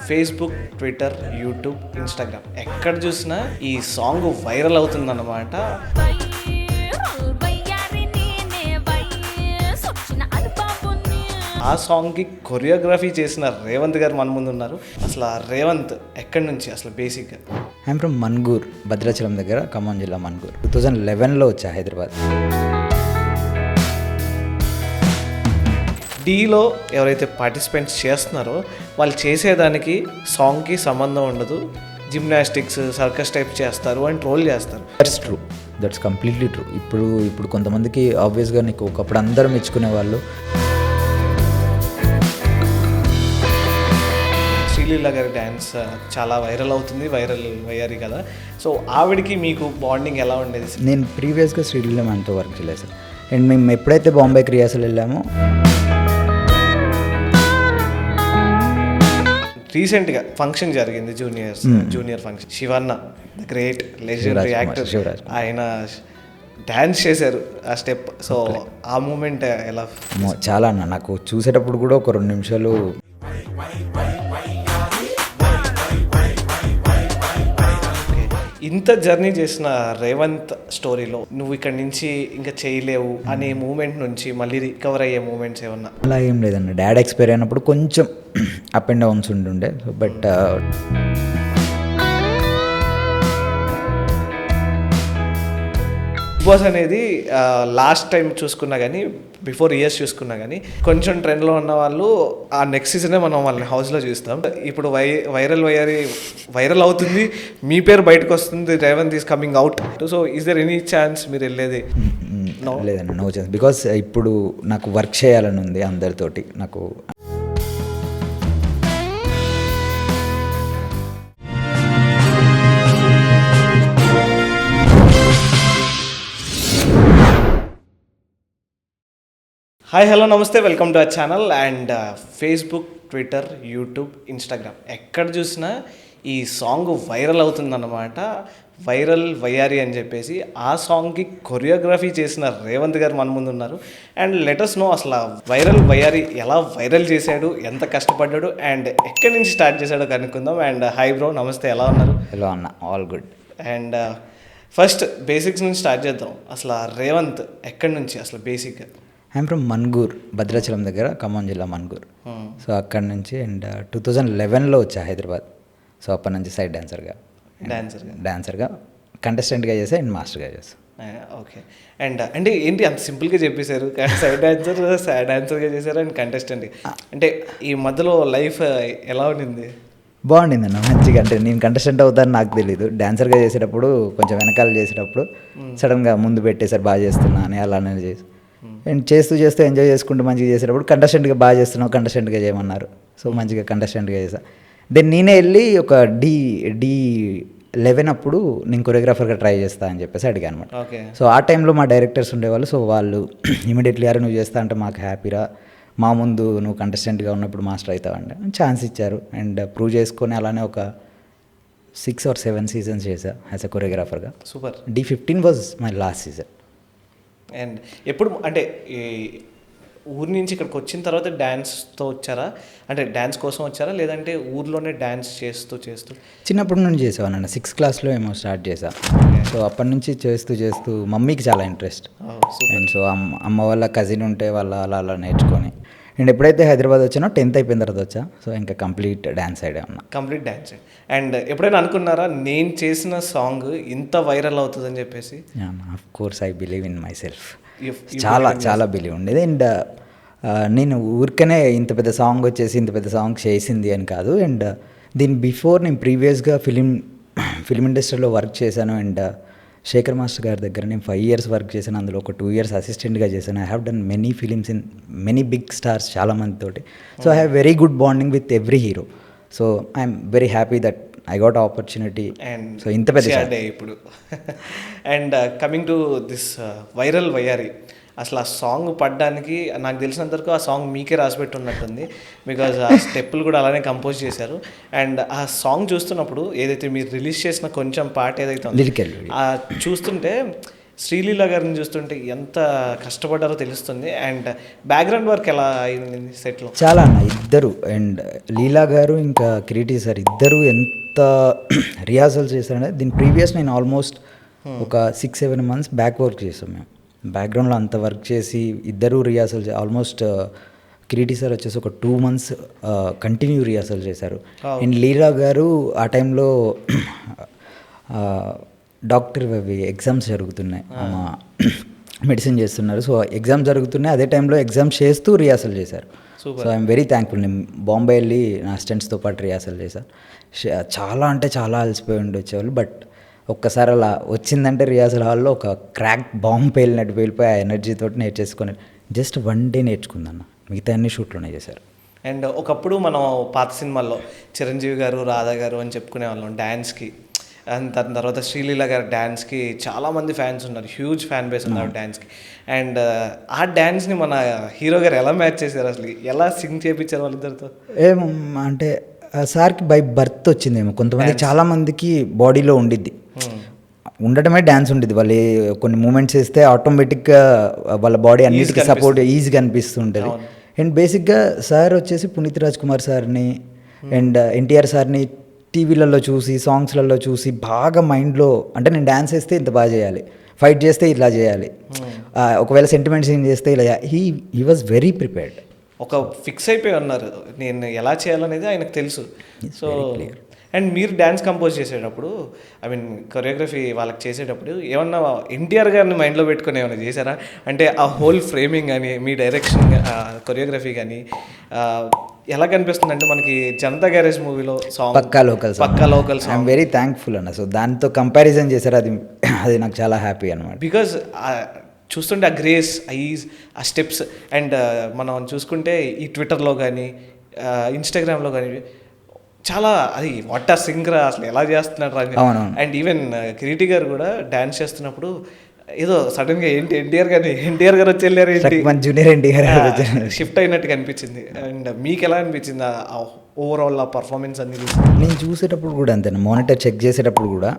Facebook, Twitter, YouTube, Instagram ఎక్కడ చూసినా ఈ సాంగ్ వైరల్ అవుతుందన్నమాట. ఆ సాంగ్కి కొరియోగ్రఫీ చేసిన రేవంత్ గారు మన ముందు ఉన్నారు. అసలు ఆ రేవంత్ ఎక్కడి నుంచి అసలు బేసిక్గా? ఐఎమ్ ఫ్రమ్ మన్గూర్, భద్రాచలం దగ్గర, ఖమ్మం జిల్లా మన్గూర్. 2011లో వచ్చా హైదరాబాద్. డీలో ఎవరైతే పార్టిసిపెంట్స్ చేస్తున్నారో వాళ్ళు చేసేదానికి సాంగ్కి సంబంధం ఉండదు, జిమ్నాస్టిక్స్ సర్కస్ టైప్ చేస్తారు అని ట్రోల్ చేస్తారు. That's true, that's completely true. ఇప్పుడు కొంతమందికి ఆబ్వియస్గా నీకు ఒకప్పుడు అందరూ మెచ్చుకునే వాళ్ళు. శ్రీలీల గారి డ్యాన్స్ చాలా వైరల్ అవుతుంది, వైరల్ అయ్యారు కదా. సో ఆవిడకి మీకు బాండింగ్ ఎలా ఉండేది? నేను ప్రీవియస్గా శ్రీలీల మ్యాన్తో వర్క్ చేయలేదు సార్. అండ్ మేము ఎప్పుడైతే బాంబేకి రిహార్సల్ వెళ్ళామో, రీసెంట్గా ఫంక్షన్ జరిగింది, Junior function. Shivanna the great legendary actor, ఆయన డ్యాన్స్ చేశారు ఆ స్టెప్. సో ఆ మూమెంట్ ఎలా? చాలా అన్న, నాకు చూసేటప్పుడు కూడా ఒక 2 నిమిషాలు ఇంత జర్నీ చేసిన రేవంత్ స్టోరీలో నువ్వు ఇక్కడ నుంచి ఇంకా చేయలేవు అనే మూమెంట్ నుంచి మళ్ళీ రికవర్ అయ్యే మూమెంట్స్ ఏమన్నా? అలా ఏం లేదన్న. డాడ్ ఎక్స్పైర్ అయినప్పుడు కొంచెం అప్ అండ్ డౌన్స్ ఉంటుండే. బట్ బిగ్ బాస్ అనేది లాస్ట్ టైం చూసుకున్నా కానీ, బిఫోర్ ఇయర్స్ చూసుకున్నా కానీ కొంచెం ట్రెండ్లో ఉన్న వాళ్ళు ఆ నెక్స్ట్ సీజనే మనం వాళ్ళని హౌస్లో చూస్తాం. ఇప్పుడు వైరల్ అవుతుంది, మీ పేరు బయటకు వస్తుంది, Revanth is coming out. So is there any chance మీరు వెళ్ళేది? లేదన్న, నో ఛాన్స్. బికాస్ ఇప్పుడు నాకు వర్క్ చేయాలని ఉంది అందరితోటి. నాకు హాయ్, హలో, నమస్తే, welcome to our channel. And Facebook, Twitter, YouTube, Instagram ఎక్కడ చూసినా ఈ సాంగ్ వైరల్ అవుతుందన్నమాట. వైరల్ వయ్యారి అని చెప్పేసి ఆ సాంగ్కి కొరియోగ్రఫీ చేసిన రేవంత్ గారు మన ముందు ఉన్నారు. అండ్ లెటర్స్ నో అసలు వైరల్ వయ్యారి ఎలా వైరల్ చేశాడు, ఎంత కష్టపడ్డాడు, అండ్ ఎక్కడి నుంచి స్టార్ట్ చేశాడో కనుక్కుందాం. అండ్ హాయ్ బ్రో, నమస్తే, ఎలా ఉన్నారు? హలో అన్న, all good. And first basics నుంచి స్టార్ట్ చేద్దాం. అసలు రేవంత్ ఎక్కడి నుంచి అసలు బేసిక్గా? ఐఎమ్ ఫ్రమ్ మన్గూర్, భద్రాచలం దగ్గర, ఖమ్మం జిల్లా మన్గూర్. సో అక్కడ నుంచి. అండ్ 2011లో వచ్చా హైదరాబాద్. సో అప్పటి నుంచి సైడ్ డాన్సర్గా కంటెస్టెంట్గా చేసా అండ్ మాస్టర్గా చేసా. ఓకే. అండ్ అంటే ఏంటి అంత సింపుల్గా చెప్పేశారు? సైడ్ డాన్సర్గా చేశారు అండ్ కంటెస్టెంట్. అంటే ఈ మధ్యలో లైఫ్ ఎలా ఉండింది? బాగుండింది అన్న, మంచిగా. అంటే నేను కంటెస్టెంట్ అవుతాను నాకు తెలీదు. డాన్సర్గా చేసేటప్పుడు కొంచెం వెనకాల చేసేటప్పుడు సడన్గా ముందు పెట్టేసారు బాగా చేస్తున్నా అని, అలానే చేసి అండ్ చేస్తూ ఎంజాయ్ చేసుకుంటూ మంచిగా చేసేటప్పుడు కంటెస్టెంట్గా బాగా చేస్తున్నావు, కంటెస్టెంట్గా చేయమన్నారు. సో మంచిగా కంటెస్టెంట్గా చేసా. దెన్ నేనే వెళ్ళి ఒక D11 అప్పుడు నేను కొరియోగ్రాఫర్గా ట్రై చేస్తా అని చెప్పేసి అడిగాను అనమాట. సో ఆ టైంలో మా డైరెక్టర్స్ ఉండేవాళ్ళు. సో వాళ్ళు ఇమీడియట్లీ అరే నువ్వు చేస్తా అంటే మాకు హ్యాపీరా, మా ముందు నువ్వు కంటెస్టెంట్గా ఉన్నప్పుడు మాస్టర్ అవుతావంటే ఛాన్స్ ఇచ్చారు. అండ్ ప్రూవ్ చేసుకొని అలానే ఒక 6 or 7 సీజన్స్ చేశా యాజ్ అ కొరియోగ్రాఫర్గా. Super. D15 was my last season. And ఎప్పుడు అంటే ఈ ఊరి నుంచి ఇక్కడికి వచ్చిన తర్వాత డ్యాన్స్తో వచ్చారా? అంటే డ్యాన్స్ కోసం వచ్చారా, లేదంటే ఊర్లోనే డ్యాన్స్ చేస్తూ చిన్నప్పటి నుంచి చేసేవాడిని. 6th క్లాస్లో ఏమో స్టార్ట్ చేశా. సో అప్పటి నుంచి చేస్తూ మమ్మీకి చాలా ఇంట్రెస్ట్. అండ్ సో అమ్మ వాళ్ళ కజిన్ ఉంటే వాళ్ళ అలా నేర్చుకొని అండ్ ఎప్పుడైతే హైదరాబాద్ వచ్చానో 10th అయిపోయిన తర్వాత వచ్చా. సో ఇంకా కంప్లీట్ డ్యాన్స్ సైడే ఉన్నా. Complete dance. అండ్ ఎప్పుడైనా అనుకున్నారా నేను చేసిన సాంగ్ ఇంత వైరల్ అవుతుందని చెప్పేసి? Of course I believe in my self. చాలా బిలీవ్ ఉండేది. అండ్ నేను ఊరికనే ఇంత పెద్ద సాంగ్ వచ్చేసి ఇంత పెద్ద సాంగ్ చేసింది అని కాదు. అండ్ దీని బిఫోర్ నేను ప్రీవియస్గా ఫిలిం ఇండస్ట్రీలో వర్క్ చేశాను. అండ్ శేఖర్ మాస్టర్ గారి దగ్గర నేను 5 years వర్క్ చేశాను. అందులో ఒక 2 years అసిస్టెంట్గా చేశాను. I have done many films in many big stars, చాలా మందితోటి. So I have very good bonding with every hero. So I'm very happy that I got opportunity. And so ఇంత పెద్ద ఇప్పుడు. And coming to this viral వయ్యారి, అసలు ఆ song పడ్డానికి నాకు తెలిసినంతవరకు ఆ సాంగ్ మీకే రాసిపెట్టి ఉన్నట్టుంది. బికాజ్ ఆ స్టెప్పులు కూడా అలానే కంపోజ్ చేశారు. అండ్ ఆ సాంగ్ చూస్తున్నప్పుడు ఏదైతే మీరు రిలీజ్ చేసిన కొంచెం పాట ఏదైతే ఉందో చూస్తుంటే శ్రీలీల గారిని చూస్తుంటే ఎంత కష్టపడ్డారో తెలుస్తుంది. అండ్ బ్యాక్గ్రౌండ్ వర్క్ ఎలా అయింది సెట్లో? చాలా అన్న ఇద్దరు, అండ్ లీలా గారు ఇంకా కిరీటి సార్ ఇద్దరు ఎంత రిహార్సల్ చేశారంటే దీని ప్రీవియస్ నేను ఆల్మోస్ట్ ఒక 6-7 months బ్యాక్ వర్క్ చేసాం మేము. బ్యాక్గ్రౌండ్లో అంత వర్క్ చేసి ఇద్దరు రిహార్సల్ ఆల్మోస్ట్ కిరీటి సార్ వచ్చేసి ఒక 2 months కంటిన్యూ రిహార్సల్ చేశారు. అండ్ లీలా గారు ఆ టైంలో డాక్టర్ అవి ఎగ్జామ్స్ జరుగుతున్నాయి, మెడిసిన్ చేస్తున్నారు. సో ఎగ్జామ్స్ జరుగుతున్నాయి, అదే టైంలో ఎగ్జామ్స్ చేస్తూ రిహార్సల్ చేశారు. So I'm very thankful. నేను బాంబే వెళ్ళి నా అసిస్టెంట్స్తో పాటు రిహార్సల్ చేశాను. చాలా అంటే చాలా అలసిపోయి వచ్చేవాళ్ళు, బట్ ఒక్కసారి అలా వచ్చిందంటే రిహార్సల్ హాల్లో ఒక క్రాక్ బాంబ్ పేలినట్టు పేలిపోయి ఆ ఎనర్జీతో నేర్చేసుకొని జస్ట్ 1 day నేర్చుకుందన్న, మిగతా అన్ని షూట్లోనే చేశారు. అండ్ ఒకప్పుడు మనం పాత సినిమాల్లో చిరంజీవి గారు, రాధా గారు అని చెప్పుకునే వాళ్ళం డ్యాన్స్కి. అండ్ దాని తర్వాత శ్రీలీల గారి డ్యాన్స్కి చాలామంది ఫ్యాన్స్ ఉన్నారు, హ్యూజ్ ఫ్యాన్ బేస్ ఉన్నారు డ్యాన్స్కి. అండ్ ఆ డ్యాన్స్ని మన హీరో గారు ఎలా మ్యాచ్ చేశారు, అసలు ఎలా సింగ్ చేయించారు వాళ్ళిద్దరితో? ఏం అంటే సార్కి బై బర్త్ వచ్చిందేమో, కొంతమంది చాలామందికి బాడీలో ఉండిద్ది, ఉండటమే డ్యాన్స్ ఉండేది. వాళ్ళు కొన్ని మూమెంట్స్ వేస్తే ఆటోమేటిక్గా వాళ్ళ బాడీ అన్నిటికీ సపోర్ట్ ఈజీగా అనిపిస్తుంటుంది. అండ్ బేసిక్గా సార్ వచ్చేసి పునీత్ రాజ్ కుమార్ సార్ని అండ్ ఎన్టీఆర్ సార్ని టీవీలలో చూసి సాంగ్స్లలో చూసి బాగా మైండ్లో, అంటే నేను డ్యాన్స్ వేస్తే ఇంత బాగా చేయాలి, ఫైట్ చేస్తే ఇట్లా చేయాలి, ఒకవేళ సెంటిమెంట్ సీన్ చేస్తే ఇలా, హీ వాజ్ వెరీ ప్రిపేర్డ్. ఒక ఫిక్స్ అయిపోయి ఉన్నారు నేను ఎలా చేయాలనేది ఆయనకు తెలుసు. సో అండ్ మీరు డ్యాన్స్ కంపోజ్ చేసేటప్పుడు, ఐ మీన్ కొరియోగ్రఫీ వాళ్ళకి చేసేటప్పుడు ఏమన్నా ఎన్టీఆర్ గారిని మైండ్లో పెట్టుకుని ఏమైనా చేశారా? అంటే ఆ హోల్ ఫ్రేమింగ్ కానీ మీ డైరెక్షన్ కొరియోగ్రఫీ కానీ ఎలా కనిపిస్తుంది అంటే మనకి జనతా గ్యారేజ్ మూవీలో song Pakka Local song I'm very thankful అన్న. సో దాంతో కంపారిజన్ చేశారు, అది నాకు చాలా హ్యాపీ అనమాట. బికాజ్ చూస్తుంటే ఆ గ్రేస్, ఆ స్టెప్స్, అండ్ మనం చూసుకుంటే ఈ ట్విట్టర్లో కానీ ఇన్స్టాగ్రామ్లో కానీ చాలా అది వాట్ ఆర్ సింగర్ అసలు ఎలా చేస్తున్నారు అని. అండ్ ఈవెన్ కిరీటి గారు కూడా డ్యాన్స్ చేస్తున్నప్పుడు ఏదో సడన్గా ఏంటి ఎన్టీఆర్ గారు వచ్చి వెళ్ళారు, జూనియర్ ఎన్టీఆర్ షిఫ్ట్ అయినట్టుగా అనిపించింది. అండ్ మీకు ఎలా అనిపించింది ఓవరాల్ ఆ పర్ఫార్మెన్స్ అన్ని? నేను చూసేటప్పుడు కూడా అంతే, మానిటర్ చెక్ చేసేటప్పుడు కూడా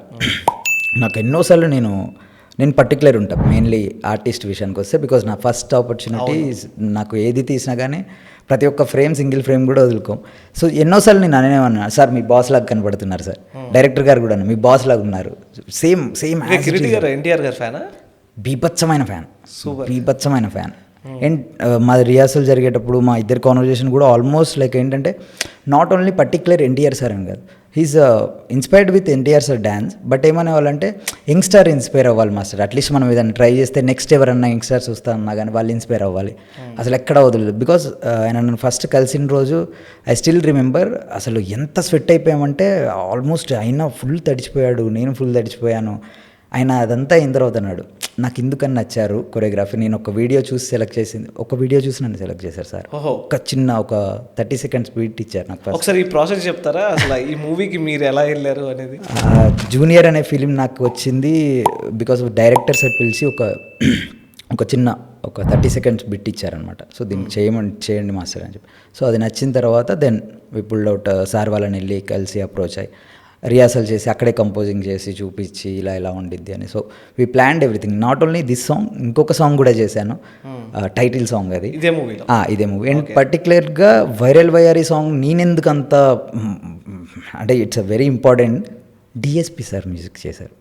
నాకు ఎన్నోసార్లు నేను పర్టికులర్ ఉంటాను మెయిన్లీ ఆర్టిస్ట్ విషయానికి వస్తే, బికాజ్ నా ఫస్ట్ ఆపర్చునిటీ నాకు ఏది తీసినా కానీ ప్రతి ఒక్క ఫ్రేమ్, సింగిల్ ఫ్రేమ్ కూడా వదులుకోం. సో ఎన్నోసార్లు నేను అనేమన్నా, సార్ మీ బాస్ లాగా కనబడుతున్నారు సార్, డైరెక్టర్ గారు కూడా మీ బాస్ లాగా ఉన్నారు, సేమ్ ఎన్టీఆర్ గారు ఫ్యానా? బీభత్సమైన ఫ్యాన్. అండ్ మాది రిహార్సల్ జరిగేటప్పుడు మా ఇద్దరు కాన్వర్జేషన్ కూడా ఆల్మోస్ట్ లైక్ ఏంటంటే not only particular NTR sir అని కాదు, he's inspired with NTR sir dance, but ఏమనేవాళ్ళంటే యంగ్స్టార్ ఇన్స్పైర్ అవ్వాలి మాస్టర్, అట్లీస్ట్ మనం ఏదైనా ట్రై చేస్తే నెక్స్ట్ ఎవరన్నా యంగ్స్టర్స్ వస్తా అన్నా కానీ వాళ్ళు ఇన్స్పైర్ అవ్వాలి, అసలు ఎక్కడ వదలదు. బికాజ్ ఆయన నన్ను ఫస్ట్ కలిసిన రోజు ఐ స్టిల్ రిమెంబర్, అసలు ఎంత స్వెట్ అయిపోయామంటే ఆల్మోస్ట్ ఆయన ఫుల్ తడిచిపోయాడు, నేను ఫుల్ తడిచిపోయాను. ఆయన అదంతా అయిన తర్వాత అన్నాడు, నాకు ఎందుకని నచ్చారు కొరియోగ్రఫీ, నేను ఒక వీడియో చూసి సెలెక్ట్ చేసింది, ఒక వీడియో చూసి నన్ను సెలెక్ట్ చేశారు సార్. ఒక 30 seconds బీట్ ఇచ్చారు నాకు. ఒకసారి ఈ ప్రాసెస్ చెప్తారా, అసలు ఈ మూవీకి మీరు ఎలా వెళ్ళారు అనేది? జూనియర్ అనే ఫిలిం నాకు వచ్చింది బికాస్ ఆఫ్ డైరెక్టర్ సార్ పిలిచి ఒక చిన్న 30 seconds బిట్ ఇచ్చారనమాట. సో దీనికి చేయండి మాస్టర్ అని చెప్పి. సో అది నచ్చిన తర్వాత then we pulled out, sir వాళ్ళని వెళ్ళి కలిసి అప్రోచ్ అయ్యి రిహార్సల్ చేసి అక్కడే కంపోజింగ్ చేసి చూపించి ఇలా ఉండిద్ది అని. So we planned everything, not only this song, ఇంకొక సాంగ్ కూడా చేశాను, టైటిల్ సాంగ్ అది ఇదే మూవీ. అండ్ పర్టికులర్గా వైరల్ వయ్యారి సాంగ్ నేనెందుకు అంత అంటే it's a very important, DSP sir music చేశారు.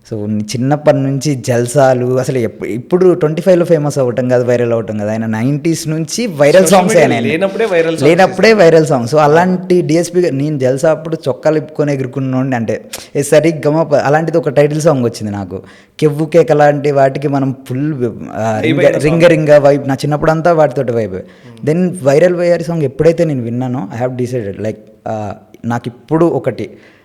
సో చిన్నప్పటి నుంచి జల్సాలు, అసలు ఇప్పుడు 25లో ఫేమస్ అవ్వటం కాదు, వైరల్ అవ్వటం కదా, ఆయన 90s నుంచి వైరల్ సాంగ్స్ లేనప్పుడే వైరల్ సాంగ్. సో అలాంటి డిఎస్పీ నేను జల్సా అప్పుడు చొక్కాలు ఇప్పుకొని ఎగురుకున్నాండి, అంటే సరిగ్గా అలాంటిది ఒక టైటిల్ సాంగ్ వచ్చింది నాకు, కెవ్వు కేక్ అలాంటి వాటికి మనం ఫుల్ రింగ వైబ్, నా చిన్నప్పుడు అంతా వాటితోటి వైబ్. దెన్ వైరల్ వయ్యారి సాంగ్ ఎప్పుడైతే నేను విన్నానో ఐ హ్యావ్ డిసైడెడ్ లైక్ నాకు ఇప్పుడు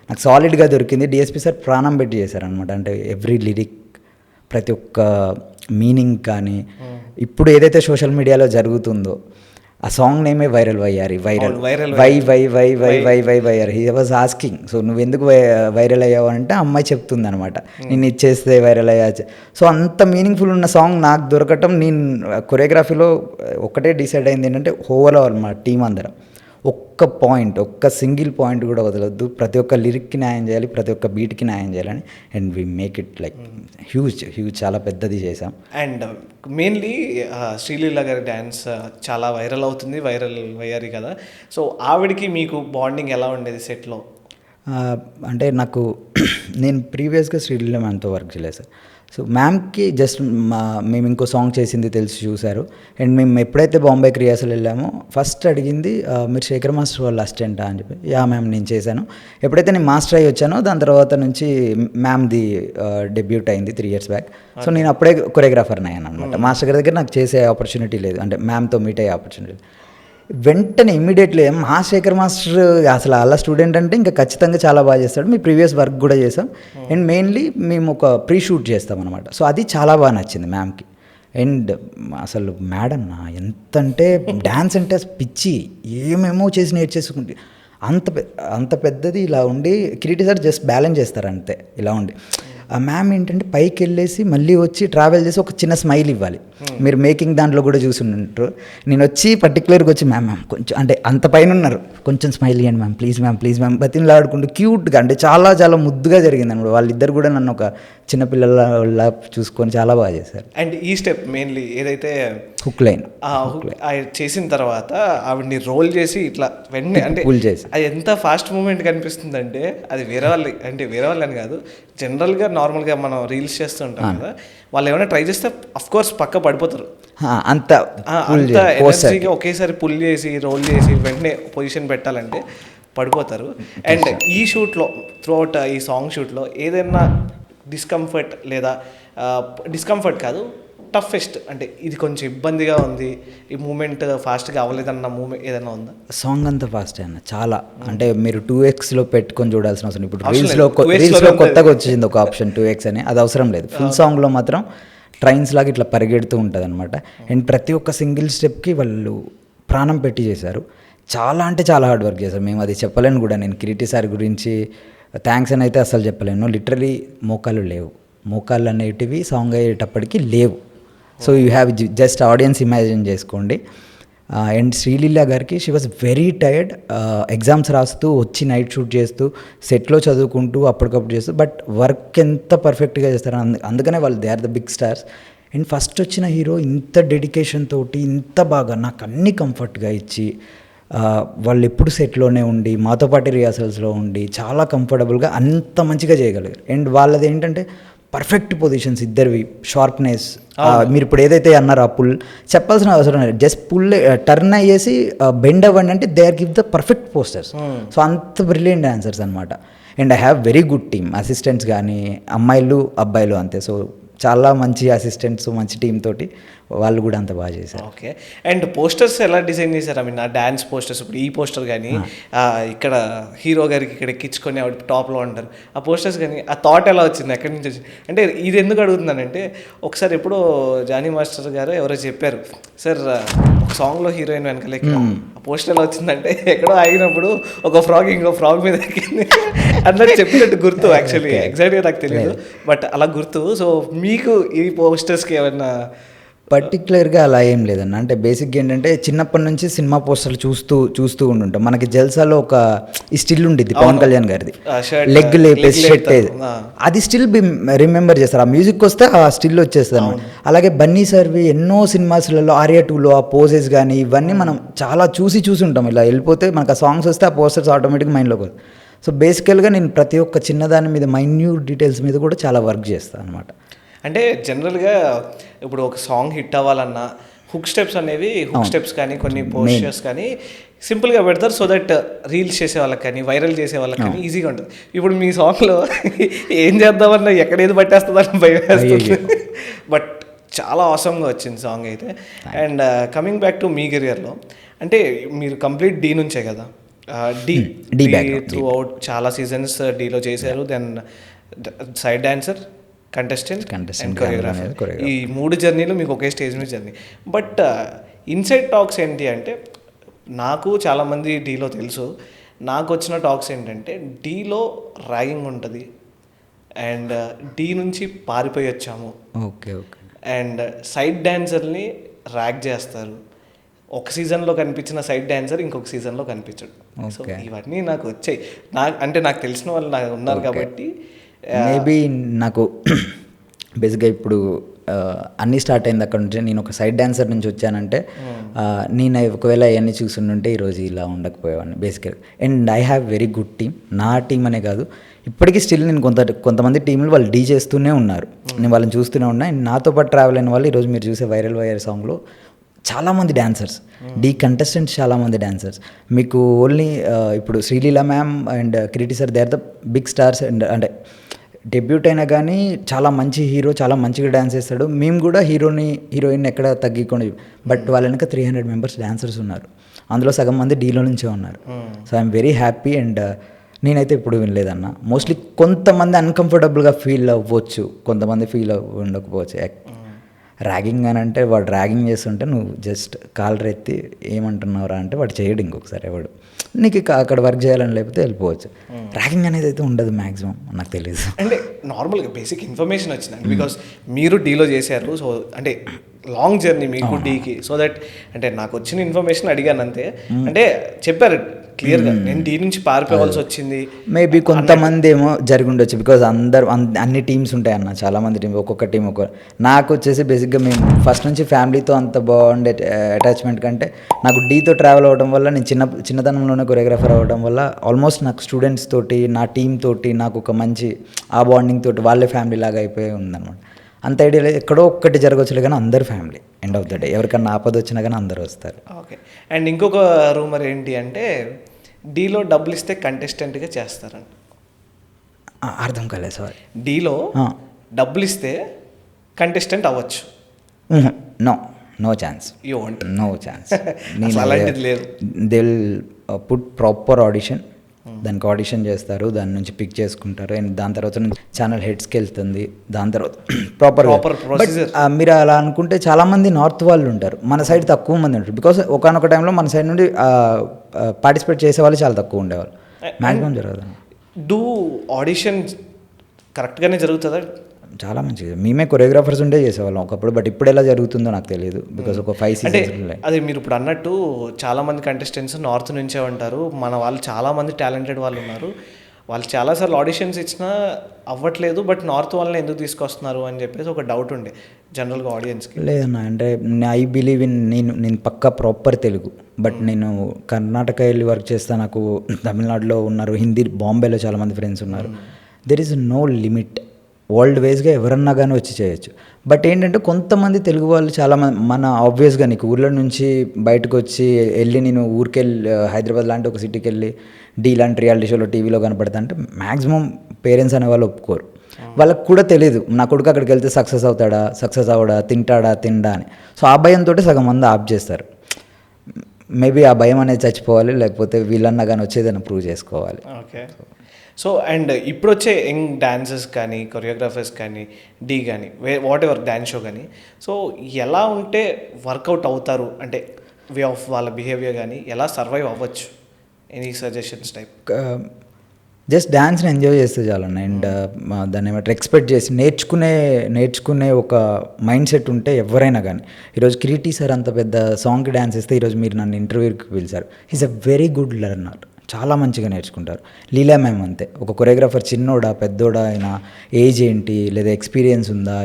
నాకు సాలిడ్గా దొరికింది, డిఎస్పి సార్ ప్రాణం పెట్టి చేశారనమాట. అంటే ఎవ్రీ లిరిక్, ప్రతి ఒక్క మీనింగ్ కానీ, ఇప్పుడు ఏదైతే సోషల్ మీడియాలో జరుగుతుందో ఆ సాంగ్ నేమే వైరల్ వయ్యారి, viral he was asking, so నువ్వెందుకు వైరల్ అయ్యావు అంటే అమ్మాయి చెప్తుంది అనమాట, నేను ఇచ్చేస్తే వైరల్ అయ్యా. సో అంత మీనింగ్ఫుల్ ఉన్న సాంగ్ నాకు దొరకటం, నేను కొరియోగ్రఫీలో ఒకటే డిసైడ్ అయింది ఏంటంటే ఓవరాల్ మా టీం అందరం ఒక్క పాయింట్, ఒక్క సింగిల్ పాయింట్ కూడా వదలొద్దు, ప్రతి ఒక్క లిరిక్కి న్యాయం చేయాలి, ప్రతి ఒక్క బీట్కి న్యాయం చేయాలని. And we make it like huge చాలా పెద్దది చేసాం. అండ్ మెయిన్లీ శ్రీలీల గారి డ్యాన్స్ చాలా వైరల్ అవుతుంది, వైరల్ అయ్యారు కదా. సో ఆవిడకి మీకు బాండింగ్ ఎలా ఉండేది సెట్లో? అంటే నాకు నేను ప్రీవియస్గా శ్రీలీల మ్యామ్తో వర్క్ చేయలేదు సార్. సో మ్యామ్కి జస్ట్ మేము ఇంకో సాంగ్ చేసింది తెలిసి చూశారు. అండ్ మేము ఎప్పుడైతే బాంబేకి రిహార్సల్ వెళ్ళామో ఫస్ట్ అడిగింది, మీరు శేఖర్ మాస్టర్ వాళ్ళ అసిస్టెంటా అని చెప్పి. యా మ్యామ్ నేను చేశాను. ఎప్పుడైతే నేను మాస్టర్ అయ్యి వచ్చానో దాని తర్వాత నుంచి మ్యామ్ది డెబ్యూట్ అయింది 3 years బ్యాక్. సో నేను అప్పుడే కొరియోగ్రాఫర్ని అయ్యాను అనమాట. మాస్టర్ గారి దగ్గర నాకు చేసే ఆపర్చునిటీ లేదు, అంటే మ్యామ్తో మీట్ అయ్యే ఆపర్చునిటీ. వెంటనే ఇమ్మీడియట్లీ మా శేఖర్ మాస్టర్ అసలు అలా స్టూడెంట్ అంటే ఇంకా ఖచ్చితంగా చాలా బాగా చేస్తాడు, మీ ప్రీవియస్ వర్క్ కూడా చేసాం. అండ్ మెయిన్లీ మేము ఒక ప్రీ షూట్ చేస్తాం అనమాట. సో అది చాలా బాగా నచ్చింది మ్యామ్కి. అండ్ అసలు మేడం ఎంత అంటే డ్యాన్స్ అంటే పిచ్చి, ఏమేమో చేసి నేర్చేసుకుంటే అంత పెద్దది ఇలా ఉండి కిరీటి సార్ జస్ట్ బ్యాలెన్స్ చేస్తారు అంతే ఇలా ఉండి. ఆ మ్యామ్ ఏంటంటే పైకి వెళ్ళేసి మళ్ళీ వచ్చి ట్రావెల్ చేసి ఒక చిన్న స్మైల్ ఇవ్వాలి. మీరు మేకింగ్ దాంట్లో కూడా చూసి ఉంటారు. నేను వచ్చి పర్టికులర్గా వచ్చి మ్యామ్ కొంచెం అంటే అంత పైన ఉన్నారు, కొంచెం స్మైల్ ఇవ్వండి మ్యామ్ ప్లీజ్ మ్యామ్ బతిని ఆడుకుంటూ క్యూట్గా, అంటే చాలా చాలా ముద్దుగా జరిగింది అనమాట. వాళ్ళిద్దరు కూడా నన్ను ఒక చిన్నపిల్లల చూసుకొని చాలా బాగా చేశారు. అండ్ ఈ స్టెప్ మెయిన్లీ ఏదైతే హుక్ లైన్ చేసిన తర్వాత ఆవిడ్ని రోల్ చేసి ఇట్లా వెంటనే అంటే చేసి అది ఎంత ఫాస్ట్ మూమెంట్ కనిపిస్తుంది అంటే అది వేరే వాళ్ళని కాదు, జనరల్గా నార్మల్గా మనం రీల్స్ చేస్తుంటాం కదా, వాళ్ళు ఏమైనా ట్రై చేస్తే అఫ్ కోర్స్ పక్క పడిపోతారు. అంత ఎనర్జీగా ఒకేసారి పుల్ చేసి రోల్ చేసి వెంటనే పొజిషన్ పెట్టాలంటే పడిపోతారు. అండ్ ఈ షూట్లో త్రూఅవుట్ ఈ సాంగ్ షూట్లో ఏదైనా డిస్కంఫర్ట్ కాదు, టఫెస్ట్ అంటే ఇది కొంచెం ఇబ్బందిగా ఉంది, ఈ మూమెంట్ ఫాస్ట్గా అవ్వలేదన్న మూమెంట్ ఏదైనా ఉందా? సాంగ్ అంతా ఫాస్ట్ అన్న చాలా, అంటే మీరు 2xలో పెట్టుకొని చూడాల్సిన అవసరం. ఇప్పుడు రీల్స్లో కొత్తగా వచ్చింది ఒక ఆప్షన్ 2x అని, అది అవసరం లేదు. ఫుల్ సాంగ్లో మాత్రం ట్రైన్స్ లాగా ఇట్లా పరిగెడుతూ ఉంటుంది అనమాట. అండ్ ప్రతి ఒక్క సింగిల్ స్టెప్కి వాళ్ళు ప్రాణం పెట్టి చేశారు. చాలా అంటే చాలా హార్డ్ వర్క్ చేశారు. మేము అది చెప్పలేను కూడా. నేను కిరీటి సార్ గురించి థ్యాంక్స్ అని అయితే అసలు చెప్పలేను. లిటరలీ మోకాళ్ళు అనేటివి సాంగ్ అయ్యేటప్పటికి లేవు. So you have just audience imagine చేసుకోండి. అండ్ శ్రీలీల గారికి she was very tired, exams రాస్తూ వచ్చి నైట్ షూట్ చేస్తూ సెట్లో చదువుకుంటూ అప్పటికప్పుడు చేస్తూ, బట్ వర్క్ ఎంత పర్ఫెక్ట్గా చేస్తారు. అందుకనే వాళ్ళు they are the big stars. And first వచ్చిన హీరో ఇంత డెడికేషన్ తోటి ఇంత బాగా నాకు అన్ని కంఫర్ట్గా ఇచ్చి, వాళ్ళు ఎప్పుడు సెట్లోనే ఉండి మాతో పాటు రిహార్సల్స్లో ఉండి చాలా కంఫర్టబుల్గా అంత మంచిగా చేయగలిగారు. అండ్ వాళ్ళది ఏంటంటే పర్ఫెక్ట్ పొజిషన్స్ ఇద్దరివి, షార్ప్నెస్. మీరు ఇప్పుడు ఏదైతే అన్నారో ఆ పుల్ చెప్పాల్సిన అవసరం లేదు, జస్ట్ పుల్ టర్న్ అయ్యేసి బెండ్ అవ్వండి అంటే they or give the perfect posters. So అంత బ్రిలియంట్ డాన్సర్స్ అనమాట. And I have very good team, assistants కానీ అమ్మాయిలు అబ్బాయిలు అంతే. సో చాలా మంచి అసిస్టెంట్స్, మంచి టీమ్ తోటి వాళ్ళు కూడా అంత బాగా చేశారు. ఓకే. అండ్ పోస్టర్స్ ఎలా డిజైన్ చేశారు? ఐ మీన్ ఆ డ్యాన్స్ పోస్టర్స్, ఇప్పుడు ఈ పోస్టర్ కానీ ఇక్కడ హీరో గారికి ఇక్కడ ఎక్కించుకొని ఆవిడ టాప్లో ఉంటారు, ఆ పోస్టర్స్ కానీ ఆ థాట్ ఎలా వచ్చింది, ఎక్కడి నుంచి వచ్చింది? అంటే ఇది ఎందుకు అడుగుతున్నానంటే ఒకసారి ఎప్పుడో జానీ మాస్టర్ గారు ఎవరో చెప్పారు, సార్ ఒక సాంగ్లో హీరోయిన్ వెనకాల ఆ పోస్టర్ ఎలా వచ్చిందంటే ఎక్కడో ఆగినప్పుడు ఒక ఫ్రాగ్ ఇంకో ఫ్రాగ్ మీద ఎక్కింది అందరూ చెప్పినట్టు గుర్తు. యాక్చువల్లీ ఎగ్జాక్ట్గా నాకు తెలియదు, బట్ అలా గుర్తు. సో మీకు ఈ పోస్టర్స్కి ఏమన్నా పర్టికులర్గా అలా ఏం లేదన్న. అంటే బేసిక్గా ఏంటంటే చిన్నప్పటి నుంచి సినిమా పోస్టర్లు చూస్తూ ఉంటుంటాం. మనకి జల్సాలో ఒక ఈ స్టిల్ ఉండిద్ది పవన్ కళ్యాణ్ గారిది, లెగ్ లేపేసి షర్ట్, అది స్టిల్ రిమెంబర్ చేస్తారు. ఆ మ్యూజిక్ వస్తే ఆ స్టిల్ వచ్చేస్తుంది అనమాట. అలాగే బన్నీ సార్వి ఎన్నో సినిమాస్లలో ఆర్యా 2లో ఆ పోజెస్ కానీ ఇవన్నీ మనం చాలా చూసి ఉంటాం. ఇలా వెళ్ళిపోతే మనకు ఆ సాంగ్స్ వస్తే ఆ పోస్టర్స్ ఆటోమేటిక్గా మైండ్లోకి వస్తుంది. సో బేసికల్గా నేను ప్రతి ఒక్క చిన్నదాని మీద మైన్యూట్ డీటెయిల్స్ మీద కూడా చాలా వర్క్ చేస్తాను అనమాట. అంటే జనరల్గా ఇప్పుడు ఒక సాంగ్ హిట్ అవ్వాలన్నా హుక్ స్టెప్స్ అనేవి కానీ కొన్ని పోస్టర్స్ కానీ సింపుల్గా పెడతారు, సో దట్ రీల్స్ చేసే వాళ్ళకి కానీ వైరల్ చేసే వాళ్ళకి కానీ ఈజీగా ఉంటుంది. ఇప్పుడు మీ సాంగ్లో ఏం చేద్దామన్నా ఎక్కడేది పట్టేస్తుందని భయం వేస్తుంది, బట్ చాలా ఆసమ్గా వచ్చింది సాంగ్ అయితే. అండ్ కమింగ్ బ్యాక్ టు మీ కెరియర్లో, అంటే మీరు కంప్లీట్ డీ నుంచే కదా, డీ త్రూ అవుట్ చాలా సీజన్స్ డీలో చేశారు. Then side dancer, contestant and choreographer, ఈ 3 జర్నీలు మీకు ఒకే స్టేజ్ మీద జర్నీ. బట్ ఇన్సైడ్ టాక్స్ ఏంటి అంటే, నాకు చాలామంది డీలో తెలుసు, నాకు వచ్చిన టాక్స్ ఏంటంటే డీలో ర్యాగింగ్ ఉంటుంది అండ్ డీ నుంచి పారిపోయి వచ్చాము, ఓకే, అండ్ సైడ్ డాన్సర్ని ర్యాగ్ చేస్తారు, ఒక సీజన్లో కనిపించిన సైడ్ డాన్సర్ ఇంకొక సీజన్లో కనిపించడు. సో ఇవన్నీ నాకు వచ్చాయి. నాకు తెలిసిన వాళ్ళు నాకు ఉన్నారు కాబట్టి మేబీ నాకు బేసిక్గా ఇప్పుడు అన్నీ స్టార్ట్ అయింది అక్కడ నుంచి. నేను ఒక సైడ్ డాన్సర్ నుంచి వచ్చానంటే నేను ఒకవేళ అవన్నీ చూస్తుంటే ఈరోజు ఇలా ఉండకపోయేవాడిని బేసిక్గా. And I have very good team. నా టీం అనే కాదు, ఇప్పటికీ స్టిల్ నేను కొంతమంది టీంలు వాళ్ళు డీ చేస్తూనే ఉన్నారు, నేను వాళ్ళని చూస్తూనే ఉన్నా. అండ్ నాతో పాటు ట్రావెల్ అయిన వాళ్ళు ఈరోజు మీరు చూసే వైరల్ వైర్ సాంగ్లో చాలామంది డాన్సర్స్, డీ కంటెస్టెంట్స్ చాలామంది డాన్సర్స్. మీకు ఓన్లీ ఇప్పుడు Sreeleela ma'am and Kireeti sir, they are the big stars. And అంటే డెబ్యూట్ అయినా కానీ చాలా మంచి హీరో, చాలా మంచిగా డ్యాన్స్ చేస్తాడు. మేము కూడా హీరోయిన్ ఎక్కడ తగ్గికొని, బట్ వాళ్ళ వెనక 300 మెంబర్స్ డాన్సర్స్ ఉన్నారు, అందులో సగం మంది డీలో నుంచే ఉన్నారు. So I'm very happy. And నేనైతే ఇప్పుడు వినలేదన్న. మోస్ట్లీ కొంతమంది అన్కంఫర్టబుల్గా ఫీల్ అవ్వచ్చు, కొంతమంది ఫీల్ ఉండకపోవచ్చు. ర్యాగింగ్ అని అంటే వాడు ర్యాగింగ్ చేస్తుంటే నువ్వు జస్ట్ కాలు రెత్తి ఏమంటున్నావురా అంటే వాడు చేయడు ఇంకొకసారి ఎవడు. నీకు అక్కడ వర్క్ చేయాలని లేకపోతే వెళ్ళిపోవచ్చు. ర్యాగింగ్ అనేది అయితే ఉండదు మ్యాక్సిమం, నాకు తెలియదు. అంటే నార్మల్గా బేసిక్ ఇన్ఫర్మేషన్ వచ్చిందండి, బికాస్ మీరు డీలో చేశారు. సో అంటే లాంగ్ జర్నీ మీకు డీకి. సో దట్ అంటే నాకు వచ్చిన ఇన్ఫర్మేషన్ అడిగాను అంతే. అంటే చెప్పారు క్లియర్గా, నేను డీ నుంచి పారిపోవాల్సి వచ్చింది. మేబీ కొంతమంది ఏమో జరిగి ఉండొచ్చు, బికాజ్ అన్ని టీమ్స్ ఉంటాయి అన్న, చాలామంది టీం, ఒక్కొక్క టీం నాకు వచ్చేసి బేసిక్గా మేము ఫస్ట్ నుంచి ఫ్యామిలీతో అంత బాగుండే అటాచ్మెంట్ కంటే నాకు డీతో ట్రావెల్ అవ్వడం వల్ల, నేను చిన్నతనంలోనే కొరియోగ్రాఫర్ అవ్వడం వల్ల ఆల్మోస్ట్ నాకు స్టూడెంట్స్ తోటి, నా టీం తోటి నాకు ఒక మంచి ఆ బాండింగ్ తోటి వాళ్ళే ఫ్యామిలీ లాగా అయిపోయి ఉందన్నమాట. అంత ఐడియా లేదు, ఎక్కడో ఒక్కటి జరగవచ్చులే కానీ అందరు family. End of the day ఎవరికన్నా ఆపద వచ్చినా కానీ అందరూ వస్తారు. ఓకే. అండ్ ఇంకొక రూమర్ ఏంటి అంటే డీలో డబ్బులు ఇస్తే కంటెస్టెంట్గా చేస్తారంట. అర్థం కాలేదు సార్. డీలో డబ్బులు ఇస్తే కంటెస్టెంట్ అవ్వచ్చు. No chance, no chance. అలాంటిది లేదు. They will put proper audition, దానికి ఆడిషన్ చేస్తారు, దాని నుంచి పిక్ చేసుకుంటారు. అండ్ దాని తర్వాత ఛానల్ హెడ్స్కి వెళ్తుంది, దాని తర్వాత ప్రాపర్ ప్రొసీజర్. మీరు అలా అనుకుంటే చాలామంది నార్త్ వాళ్ళు ఉంటారు, మన సైడ్ తక్కువ మంది ఉంటారు. బికాస్ ఒకనొక టైంలో మన సైడ్ నుండి పార్టిసిపేట్ చేసే వాళ్ళు చాలా తక్కువ ఉండేవాళ్ళు, మ్యాక్సిమం జరగదు. డూ ఆడిషన్ కరెక్ట్గానే జరుగుతుందా? చాలా మంచిగా మేమే కొరియోగ్రాఫర్స్ ఉండే చేసేవాళ్ళం ఒకప్పుడు, బట్ ఇప్పుడు ఎలా జరుగుతుందో నాకు తెలియదు. బికాస్ ఒక 5 సీజన్స్. అదే మీరు ఇప్పుడు అన్నట్టు చాలామంది కంటెస్టెంట్స్ నార్త్ నుంచే ఉంటారు, మన వాళ్ళు చాలామంది టాలెంటెడ్ వాళ్ళు ఉన్నారు. వాళ్ళు చాలాసార్లు ఆడిషన్స్ ఇచ్చినా అవ్వట్లేదు, బట్ నార్త్ వాళ్ళని ఎందుకు తీసుకొస్తున్నారు అని చెప్పేసి ఒక డౌట్ ఉండే జనరల్గా ఆడియన్స్కి. లేదన్నా, అంటే ఐ బిలీవ్ ఇన్, నేను పక్కా ప్రాపర్ తెలుగు, బట్ నేను కర్ణాటక వెళ్ళి వర్క్ చేస్తా, నాకు తమిళనాడులో ఉన్నారు, హిందీ బాంబేలో చాలామంది ఫ్రెండ్స్ ఉన్నారు. There is no limit. World వైజ్గా ఎవరన్నా కానీ వచ్చి చేయొచ్చు. బట్ ఏంటంటే కొంతమంది తెలుగు వాళ్ళు చాలామంది, మన ఆబ్వియస్గా నీకు ఊర్లో నుంచి బయటకు వచ్చి వెళ్ళి, నేను ఊరికెళ్ళి హైదరాబాద్ లాంటి ఒక సిటీకి వెళ్ళి డీ లాంటి రియాలిటీ షోలో టీవీలో కనపడతా అంటే మ్యాక్సిమం పేరెంట్స్ అనే వాళ్ళు ఒప్పుకోరు. వాళ్ళకు కూడా తెలియదు నా కొడుకు అక్కడికి వెళ్తే సక్సెస్ అవుతాడా, సక్సెస్ అవ్వడా, తిండా అని. సో ఆ భయంతో సగం మంది ఆప్ చేస్తారు. మేబీ ఆ భయం అనేది చచ్చిపోవాలి, లేకపోతే వీళ్ళన్నా కానీ వచ్చేదని ప్రూవ్ చేసుకోవాలి. ఓకే. సో అండ్ ఇప్పుడు వచ్చే యంగ్ డాన్సర్స్ కానీ, కొరియోగ్రాఫర్స్ కానీ, డీ కానీ, వాట్ ఎవర్ డ్యాన్స్ షో కానీ, సో ఎలా ఉంటే వర్కౌట్ అవుతారు, అంటే వే ఆఫ్ వాళ్ళ బిహేవియర్ కానీ ఎలా సర్వైవ్ అవ్వచ్చు? Any suggestions type? జస్ట్ డ్యాన్స్ని ఎంజాయ్ చేస్తే చాలన్న. అండ్ దాన్ని ఏమంటారు, ఎక్స్పెక్ట్ చేసి నేర్చుకునే ఒక మైండ్ సెట్ ఉంటే ఎవరైనా కానీ. ఈరోజు కిరీటి సార్ అంత పెద్ద సాంగ్కి డ్యాన్స్ ఇస్తే ఈరోజు మీరు నన్ను ఇంటర్వ్యూకి పిలిచారు. Is a very good learner, చాలా మంచిగా నేర్చుకుంటారు. లీలా మ్యామ్ అంతే, ఒక కొరియోగ్రాఫర్ చిన్నోడా పెద్దోడా అయినా, ఏజ్ ఏంటి లేదా ఎక్స్పీరియన్స్ ఉందా,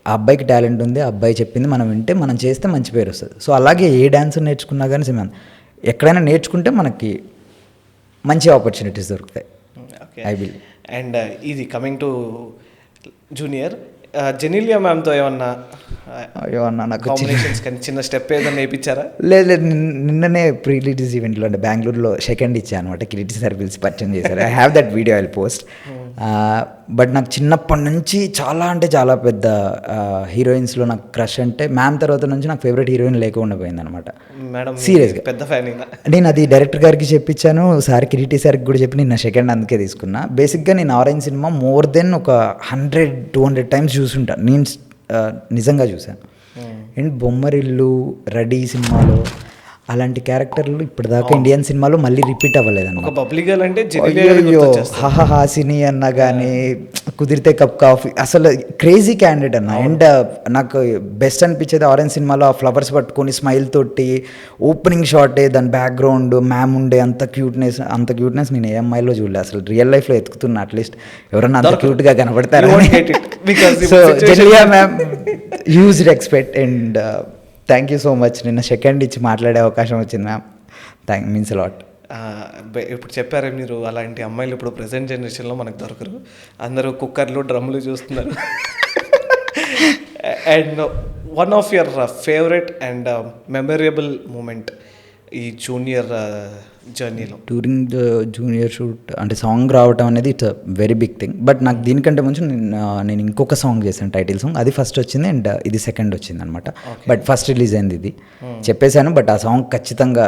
ఆ అబ్బాయికి టాలెంట్ ఉంది, ఆ అబ్బాయి చెప్పింది మనం వింటే మనం చేస్తే మంచి పేరు వస్తుంది. సో అలాగే ఏ డ్యాన్స్ నేర్చుకున్నా కానీ సేమ్, ఎక్కడైనా నేర్చుకుంటే మనకి మంచి ఆపర్చునిటీస్ దొరుకుతాయి, ఐ బిలీవ్. అండ్ ఇది కమింగ్ టు జూనియర్, జెనీలియా మ్యామ్తో ఏమన్నా నాకు కాంబినేషన్స్ కానీ చిన్న స్టెప్ ఏదన్నా వేయించారా? లేదు, నిన్ననే ప్రీ రిలీజ్ ఈవెంట్లో అంటే బెంగళూరులో సెకండ్ ఇచ్చాను అనమాట. కిరీటి సార్ పిలిచి పరిచయం చేశారు. I have that video, I will post. But నాకు చిన్నప్పటి నుంచి చాలా పెద్ద హీరోయిన్స్లో నాకు క్రష్ అంటే మ్యామ్ తర్వాత నుంచి నాకు ఫేవరెట్ హీరోయిన్ లేకుండా పోయింది అనమాట. సీరియస్గా పెద్ద ఫ్యాన్. నేను అది డైరెక్టర్ గారికి చెప్పించాను, సార్ కిరీటి సార్కి కూడా చెప్పి నేను సెకండ్ అందుకే తీసుకున్నా. బేసిక్గా నేను ఆరెంజ్ సినిమా మోర్ దెన్ ఒక 100-200 టైమ్స్ చూసుంటాను నేను, నిజంగా చూశాను. అండ్ బొమ్మరిల్లు, రెడీ సినిమాలో అలాంటి క్యారెక్టర్లు ఇప్పటిదాకా ఇండియన్ సినిమాలో మళ్ళీ రిపీట్ అవ్వలేదు అన్నమాట. హాసిని అన్నా కానీ కుదిరితే కప్ కాఫీ అసలు క్రేజీ క్యాండిడేట్ అన్న. అండ్ నాకు బెస్ట్ అనిపించేది ఆరెంజ్ సినిమాలో ఆ ఫ్లవర్స్ పట్టుకొని స్మైల్ తోటి ఓపెనింగ్ షాటే, దాని బ్యాక్గ్రౌండ్ మ్యామ్ ఉండే అంత క్యూట్నెస్ నేను ఏ అమ్మాయిలో చూడలేదు అసలు. రియల్ లైఫ్లో ఎత్తుకుతున్నా అట్లీస్ట్ ఎవరన్నా అంత క్యూట్గా కనబడతారు. సో జెలియా ma'am huge respect and thank you so much. నిన్న సెకండ్ ఇచ్చి మాట్లాడే అవకాశం వచ్చింది మ్యామ్. Means lot. ఇప్పుడు చెప్పారే మీరు, అలాంటి అమ్మాయిలు ఇప్పుడు ప్రజెంట్ జనరేషన్లో మనకు దొరకరు. అందరూ కుక్కర్లు డ్రమ్లు చూస్తున్నారు. And one of your favourite and memorable moment ఈ జూనియర్ జర్నీలో? డ్యూరింగ్ ద జూనియర్ షూట్ అంటే సాంగ్ రావటం అనేది it's very big thing. But నాకు దీనికంటే ముందు నేను ఇంకొక సాంగ్ చేశాను, టైటిల్ సాంగ్. అది ఫస్ట్ వచ్చింది అండ్ ఇది సెకండ్ వచ్చింది అనమాట. బట్ ఫస్ట్ రిలీజ్ అయింది ఇది చెప్పేశాను. బట్ ఆ సాంగ్ ఖచ్చితంగా.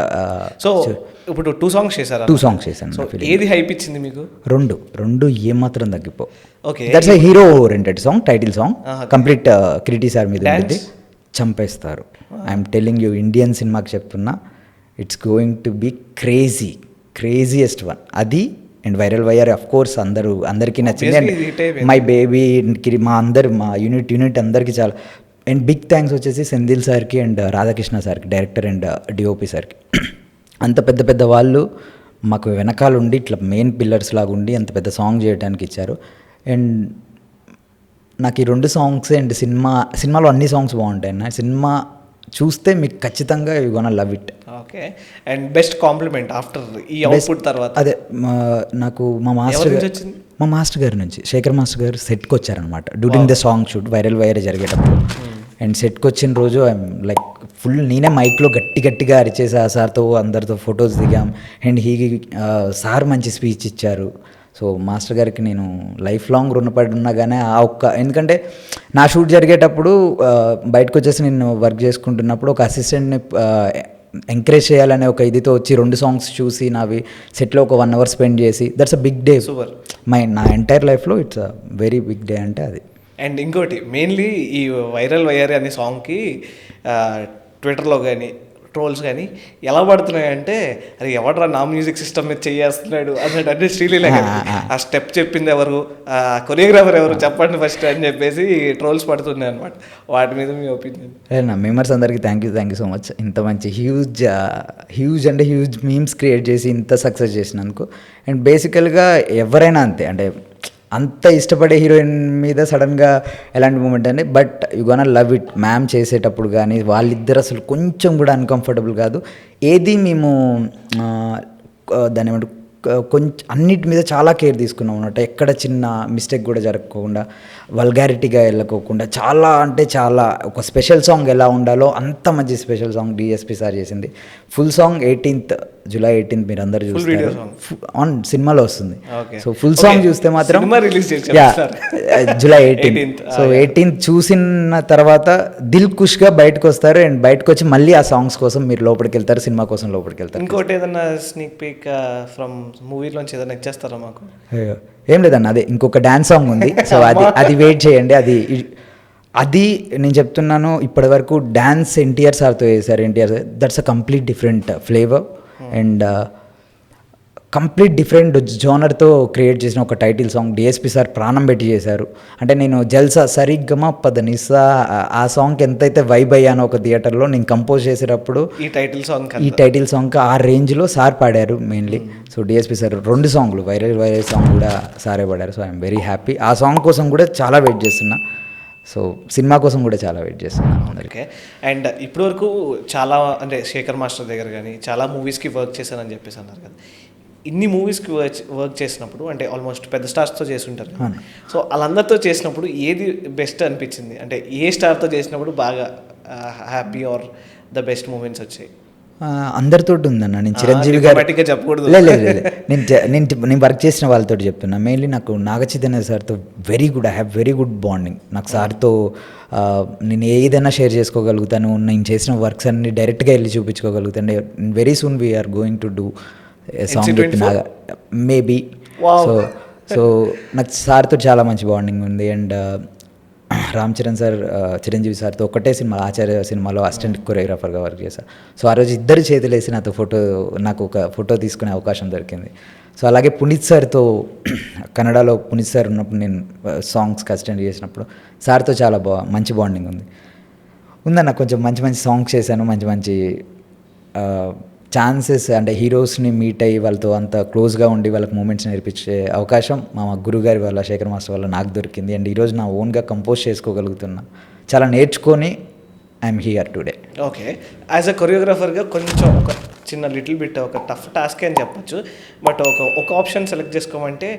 సో ఇప్పుడు 2 songs చేశారు? 2 songs చేశాను. ఏది హైప్ ఇచ్చింది మీకు? రెండు ఏమాత్రం తగ్గిపో. Okay, that's a hero oriented song, title song. Complete Kireeti sir మీద ఉంటుంది. చంపేస్తారు. ఐఎమ్ టెల్లింగ్ యూ, ఇండియన్ సినిమాకి చెప్తున్నా, it's going to be craziest one అది. అండ్ వైరల్ వైఆర్ అఫ్ కోర్స్ అందరికీ నచ్చింది. అండ్ మై బేబీకి మా యూనిట్ అందరికీ చాలా. అండ్ బిగ్ థ్యాంక్స్ వచ్చేసి సెంధిల్ సార్కి అండ్ రాధాకృష్ణ సార్కి, డైరెక్టర్ అండ్ డిఓపి సార్కి. అంత పెద్ద వాళ్ళు మాకు వెనకాల ఉండి ఇట్లా మెయిన్ పిల్లర్స్ లాగా ఉండి అంత పెద్ద సాంగ్ చేయడానికి ఇచ్చారు. అండ్ నాకు ఈ 2 సాంగ్స్ అండ్ సినిమాలో అన్ని సాంగ్స్ బాగుంటాయి అన్న. సినిమా చూస్తే మీకు ఖచ్చితంగా you gonna love it. Okay. And best compliment after ఈ అవుట్పుట్ తర్వాత? అదే నాకు మా మాస్టర్ గారి నుంచి, శేఖర్ మాస్టర్ గారు సెట్కి వచ్చారనమాట during the song shoot, viral wire జరిగేటప్పుడు. అండ్ సెట్కి వచ్చిన రోజు ఐఎమ్ లైక్ ఫుల్ నేనే మైక్లో గట్టిగా అరిచేసి ఆ సార్తో అందరితో ఫొటోస్ దిగాం. అండ్ సార్ మంచి స్పీచ్ ఇచ్చారు. సో మాస్టర్ గారికి నేను లైఫ్ లాంగ్ రుణపడి ఉన్నా. కానీ ఎందుకంటే నా షూట్ జరిగేటప్పుడు బయటకు వచ్చేసి నేను వర్క్ చేసుకుంటున్నప్పుడు ఒక అసిస్టెంట్ని ఎంకరేజ్ చేయాలనే ఒక ఇదితో వచ్చి 2 songs చూసి నావి సెట్లో ఒక 1 hour స్పెండ్ చేసి, that's a big day. Super. నా ఎంటైర్ లైఫ్లో it's a very big day అంటే అది. అండ్ ఇంకోటి మెయిన్లీ ఈ వైరల్ వైఆర్ అనే సాంగ్కి ట్విట్టర్లో కానీ ట్రోల్స్ కానీ ఎలా పడుతున్నాయంటే, అది ఎవడరా నా మ్యూజిక్ సిస్టమ్ మీద చేస్తున్నాడు అన్నట్టు. అంటే శ్రీలీల గారు ఆ స్టెప్ చెప్పింది ఎవరు, కొరియోగ్రాఫర్ ఎవరు చెప్పండి ఫస్ట్ అని చెప్పేసి ట్రోల్స్ పడుతున్నాయి అనమాట. వాటి మీద మీ ఒపీనియన్? నా మెంబర్స్ అందరికీ థ్యాంక్ యూ సో మచ్. ఇంత మంచి హ్యూజ్ మీమ్స్ క్రియేట్ చేసి ఇంత సక్సెస్ చేసినందుకు. అండ్ బేసికల్గా ఎవరైనా అంతే, అంటే అంత ఇష్టపడే హీరోయిన్ మీద సడన్గా ఎలాంటి మూమెంట్ అని. But you gonna love it. Ma'am చేసేటప్పుడు కానీ వాళ్ళిద్దరు అసలు కొంచెం కూడా అన్కంఫర్టబుల్ కాదు. ఏది మేము దాన్ని ఏమంటారు, కొంచెం అన్నిటి మీద చాలా కేర్ తీసుకున్నాం అన్నమాట. ఎక్కడ చిన్న మిస్టేక్ కూడా జరగకుండా, వల్గారిటీగా వెళ్ళకోకుండా, చాలా అంటే చాలా ఒక స్పెషల్ సాంగ్ ఎలా ఉండాలో అంత మంచి స్పెషల్ సాంగ్ డిఎస్పి సార్ చేసింది. ఫుల్ సాంగ్ July 18th మీరు అందరు చూస్తారు, ఆన్ సినిమాలో వస్తుంది. సో ఫుల్ సాంగ్ చూస్తే మాత్రం July 18th. సో 18th చూసిన తర్వాత దిల్ ఖుష్గా బయటకు వస్తారు. అండ్ బయటకు వచ్చి మళ్ళీ ఆ సాంగ్స్ కోసం మీరు లోపలికి వెళ్తారు, సినిమా కోసం లోపలికి వెళ్తారు. ఇంకోటి ఏదన్నా స్నీక్ పీక్ ఫ్రమ్ మూవీలోంచి ఏదైనా ఇచ్చేస్తారా మాకు? ఏం లేదన్న, అదే ఇంకొక డాన్స్ సాంగ్ ఉంది. సో అది వెయిట్ చేయండి. అది నేను చెప్తున్నాను, ఇప్పటి వరకు డ్యాన్స్ ఎన్టీఆర్ సార్తో చేశారు. That's a complete different flavour and complete different జోనర్తో క్రియేట్ చేసిన ఒక టైటిల్ సాంగ్ డిఎస్పి సార్ ప్రాణం పెట్టి చేశారు. అంటే నేను జల్సా సరిగ్గమ పదనిసా ఆ సాంగ్కి ఎంతైతే వైబ్ అయ్యానో ఒక థియేటర్లో నేను కంపోజ్ చేసేటప్పుడు ఈ టైటిల్ సాంగ్కి ఆ రేంజ్లో సార్ పాడారు మెయిన్లీ. సో డిఎస్పి సార్ 2 సాంగ్లు వైరల్ సాంగ్ కూడా సారే పాడారు. So I'm very happy. ఆ సాంగ్ కోసం కూడా చాలా వెయిట్ చేస్తున్నా. సో సినిమా కోసం కూడా చాలా వెయిట్ చేస్తున్నాను అందరికీ. అండ్ ఇప్పటి వరకు చాలా అంటే శేఖర్ మాస్టర్ దగ్గర కానీ చాలా మూవీస్కి వర్క్ చేశానని చెప్పేసి అన్నారు కదా. ఇన్ని మూవీస్కి వర్క్ చేసినప్పుడు అంటే ఆల్మోస్ట్ పెద్ద స్టార్స్తో చేసి ఉంటారు. సో వాళ్ళందరితో చేసినప్పుడు ఏది బెస్ట్ అనిపించింది? అంటే ఏ స్టార్తో చేసినప్పుడు బాగా happy or the best moments వచ్చాయి? అందరితో ఉందన్న. నేను చిరంజీవి గారు చెప్పకూడదు, నేను వర్క్ చేసిన వాళ్ళతో చెప్తున్నా. మెయిన్లీ నాకు నాగచైతన్య సార్తో I have very good bonding. నాకు సార్తో నేను ఏదైనా షేర్ చేసుకోగలుగుతాను. నేను చేసిన వర్క్స్ అన్ని డైరెక్ట్గా వెళ్ళి చూపించుకోగలుగుతాను. Very soon we're going to do song with Naga maybe. So నాకు సార్తో చాలా మంచి బాండింగ్ ఉంది. అండ్ రామ్ చరణ్ సార్ చిరంజీవి సార్తో ఒకటే సినిమా ఆచార్య సినిమాలో అసిస్టెంట్ కొరియోగ్రాఫర్గా వర్క్ చేశారు. సో ఆ రోజు ఇద్దరు చేతులేసి నాకు ఒక ఫోటో తీసుకునే అవకాశం దొరికింది. సో అలాగే పునీత్ సార్తో కన్నడలో పునీత్ సార్ ఉన్నప్పుడు నేను సాంగ్స్కి అసిస్టెంట్ చేసినప్పుడు సార్తో చాలా మంచి బాండింగ్ ఉందన్న. కొంచెం మంచి మంచి సాంగ్స్ చేశాను, మంచి మంచి ఛాన్సెస్ అంటే హీరోస్ని మీట్ అయ్యి వాళ్ళతో అంత క్లోజ్గా ఉండి వాళ్ళకి మూమెంట్స్ నేర్పించే అవకాశం మా గురుగారి వల్ల, శేఖర్ మాస్టర్ వల్ల నాకు దొరికింది. అండ్ ఈరోజు నా ఓన్గా కంపోజ్ చేసుకోగలుగుతున్నా, చాలా నేర్చుకొని I'm here today. Okay, as a కొరియోగ్రాఫర్గా కొంచెం ఒక చిన్న లిటిల్ బిట్ ఒక టఫ్ టాస్క్ అని చెప్పొచ్చు. బట్ ఒక ఆప్షన్ సెలెక్ట్ చేసుకోమంటే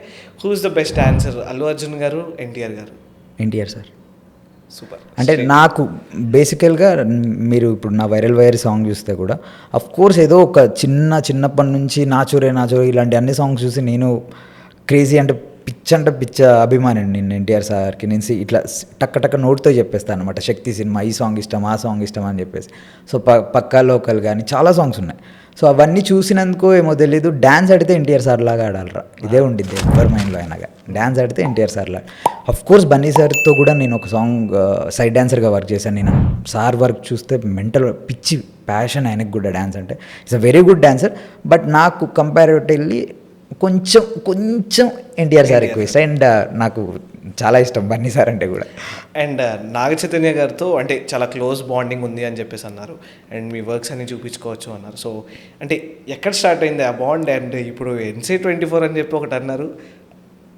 who is the best dancer, Allu Arjun garu, NTR garu? NTR sir. Super. అంటే నాకు బేసికల్గా మీరు ఇప్పుడు నా వైరల్ వైర్ సాంగ్ చూస్తే కూడా అఫ్ కోర్స్ ఏదో ఒక చిన్నప్పటి నుంచి నాచూరే ఇలాంటి అన్ని సాంగ్స్ చూసి నేను క్రేజీ అంటే పిచ్చ అభిమాని నేను ఎన్టీఆర్ సార్కి. నేను ఇట్లా టక్క నోట్తో చెప్పేస్తాను అనమాట, శక్తి సినిమా ఈ సాంగ్ ఇష్టం, ఆ సాంగ్ ఇష్టం అని చెప్పేసి. సో పక్కా లోకల్ కానీ చాలా సాంగ్స్ ఉన్నాయి. సో అవన్నీ చూసినందుకు ఏమో తెలీదు, డ్యాన్స్ ఆడితే ఎన్టీఆర్ సార్ లాగా ఆడాలరా, ఇదే ఉండిద్ది ఎవరి మైండ్లో అయినాగా. డ్యాన్స్ ఆడితే ఎన్టీఆర్ సార్ లాగా. అఫ్ కోర్స్ బన్నీ సార్తో కూడా నేను ఒక సాంగ్ సైడ్ డాన్సర్గా వర్క్ చేశాను. నేను సార్ వర్క్ చూస్తే మెంటల్ పిచ్చి ప్యాషన్ ఆయనకు కూడా డ్యాన్స్ అంటే. It's a very good dancer. But నాకు కంపారిటివ్లీ కొంచెం ఎన్టీఆర్ సార్ ఎక్కువ ఇష్టం. అండ్ నాకు చాలా ఇష్టం బన్నీ సార్ అంటే కూడా. అండ్ నాగ చైతన్య గారితో అంటే చాలా క్లోజ్ బాండింగ్ ఉంది అని చెప్పేసి అన్నారు. అండ్ మీ వర్క్స్ అన్ని చూపించుకోవచ్చు అన్నారు. సో అంటే ఎక్కడ స్టార్ట్ అయింది ఆ బాండ్? అండ్ ఇప్పుడు NC24 అని చెప్పి ఒకటి అన్నారు,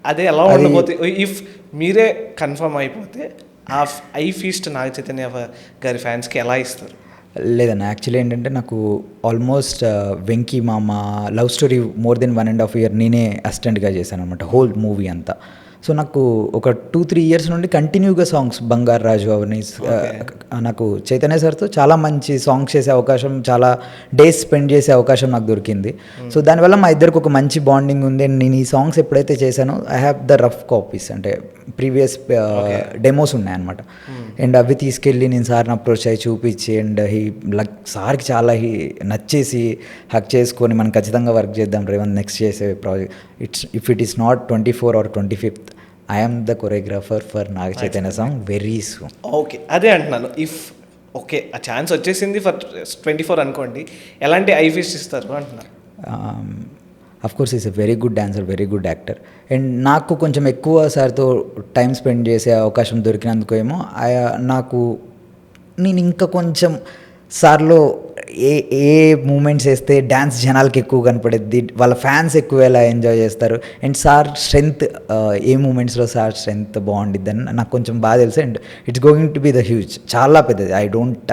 అదే ఎలా ఉండబోతే ఇఫ్ మీరే కన్ఫర్మ్ అయిపోతే ఆ ఐ ఫీస్ట్ నాగ చైతన్య గారి ఫ్యాన్స్కి ఎలా ఇస్తారు? లేదన్న, యాక్చువల్లీ ఏంటంటే నాకు ఆల్మోస్ట్ వెంకీ మామ love story more than 1.5 year నేనే అసిస్టెంట్గా చేశాను అనమాట, హోల్ మూవీ అంతా. సో నాకు ఒక 2-3 years నుండి కంటిన్యూగా సాంగ్స్ బంగారు రాజు అవని నాకు చైతన్య సార్తో చాలా మంచి సాంగ్స్ చేసే అవకాశం, చాలా డేస్ స్పెండ్ చేసే అవకాశం నాకు దొరికింది. సో దానివల్ల మా ఇద్దరికి ఒక మంచి బాండింగ్ ఉంది. అండ్ నేను ఈ సాంగ్స్ ఎప్పుడైతే చేశానో I have the rough copies, అంటే ప్రీవియస్ డెమోస్ ఉన్నాయన్నమాట. అండ్ అవి తీసుకెళ్ళి నేను సార్ని అప్రోచ్ అయ్యి చూపించి, అండ్ సార్కి చాలా నచ్చేసి హక్ చేసుకొని మనం ఖచ్చితంగా వర్క్ చేద్దాం రేవంత్ నెక్స్ట్ చేసే project. If it is not 24 or 25th, I'm the choreographer for Naga Chaitanya song very soon. Okay, అదే అంటున్నాను. ఇఫ్ ఓకే ఆ ఛాన్స్ వచ్చేసింది ఫర్ 24 అనుకోండి, ఎలాంటి ఐ ఫీస్ట్ ఇస్తారు అంటున్నారు? Of course is a very good dancer, very good actor. And నాకు కొంచెం ఎక్కువ సార్తో టైం స్పెండ్ చేసే అవకాశం దొరికినందుకు ఏమో నేను ఇంకా కొంచెం సార్లో ఏ మూమెంట్స్ వేస్తే డ్యాన్స్ జనాలకి ఎక్కువ కనపడుద్ది, వాళ్ళ ఫ్యాన్స్ ఎక్కువ ఎలా ఎంజాయ్ చేస్తారు, అండ్ సార్ స్ట్రెంగ్త్ ఏ మూమెంట్స్లో సార్ స్ట్రెంగ్త్ బాగుండిద్ది అని నాకు కొంచెం బాగా తెలుసు. And it's going to be the huge, చాలా పెద్దది. ఐ డోంట్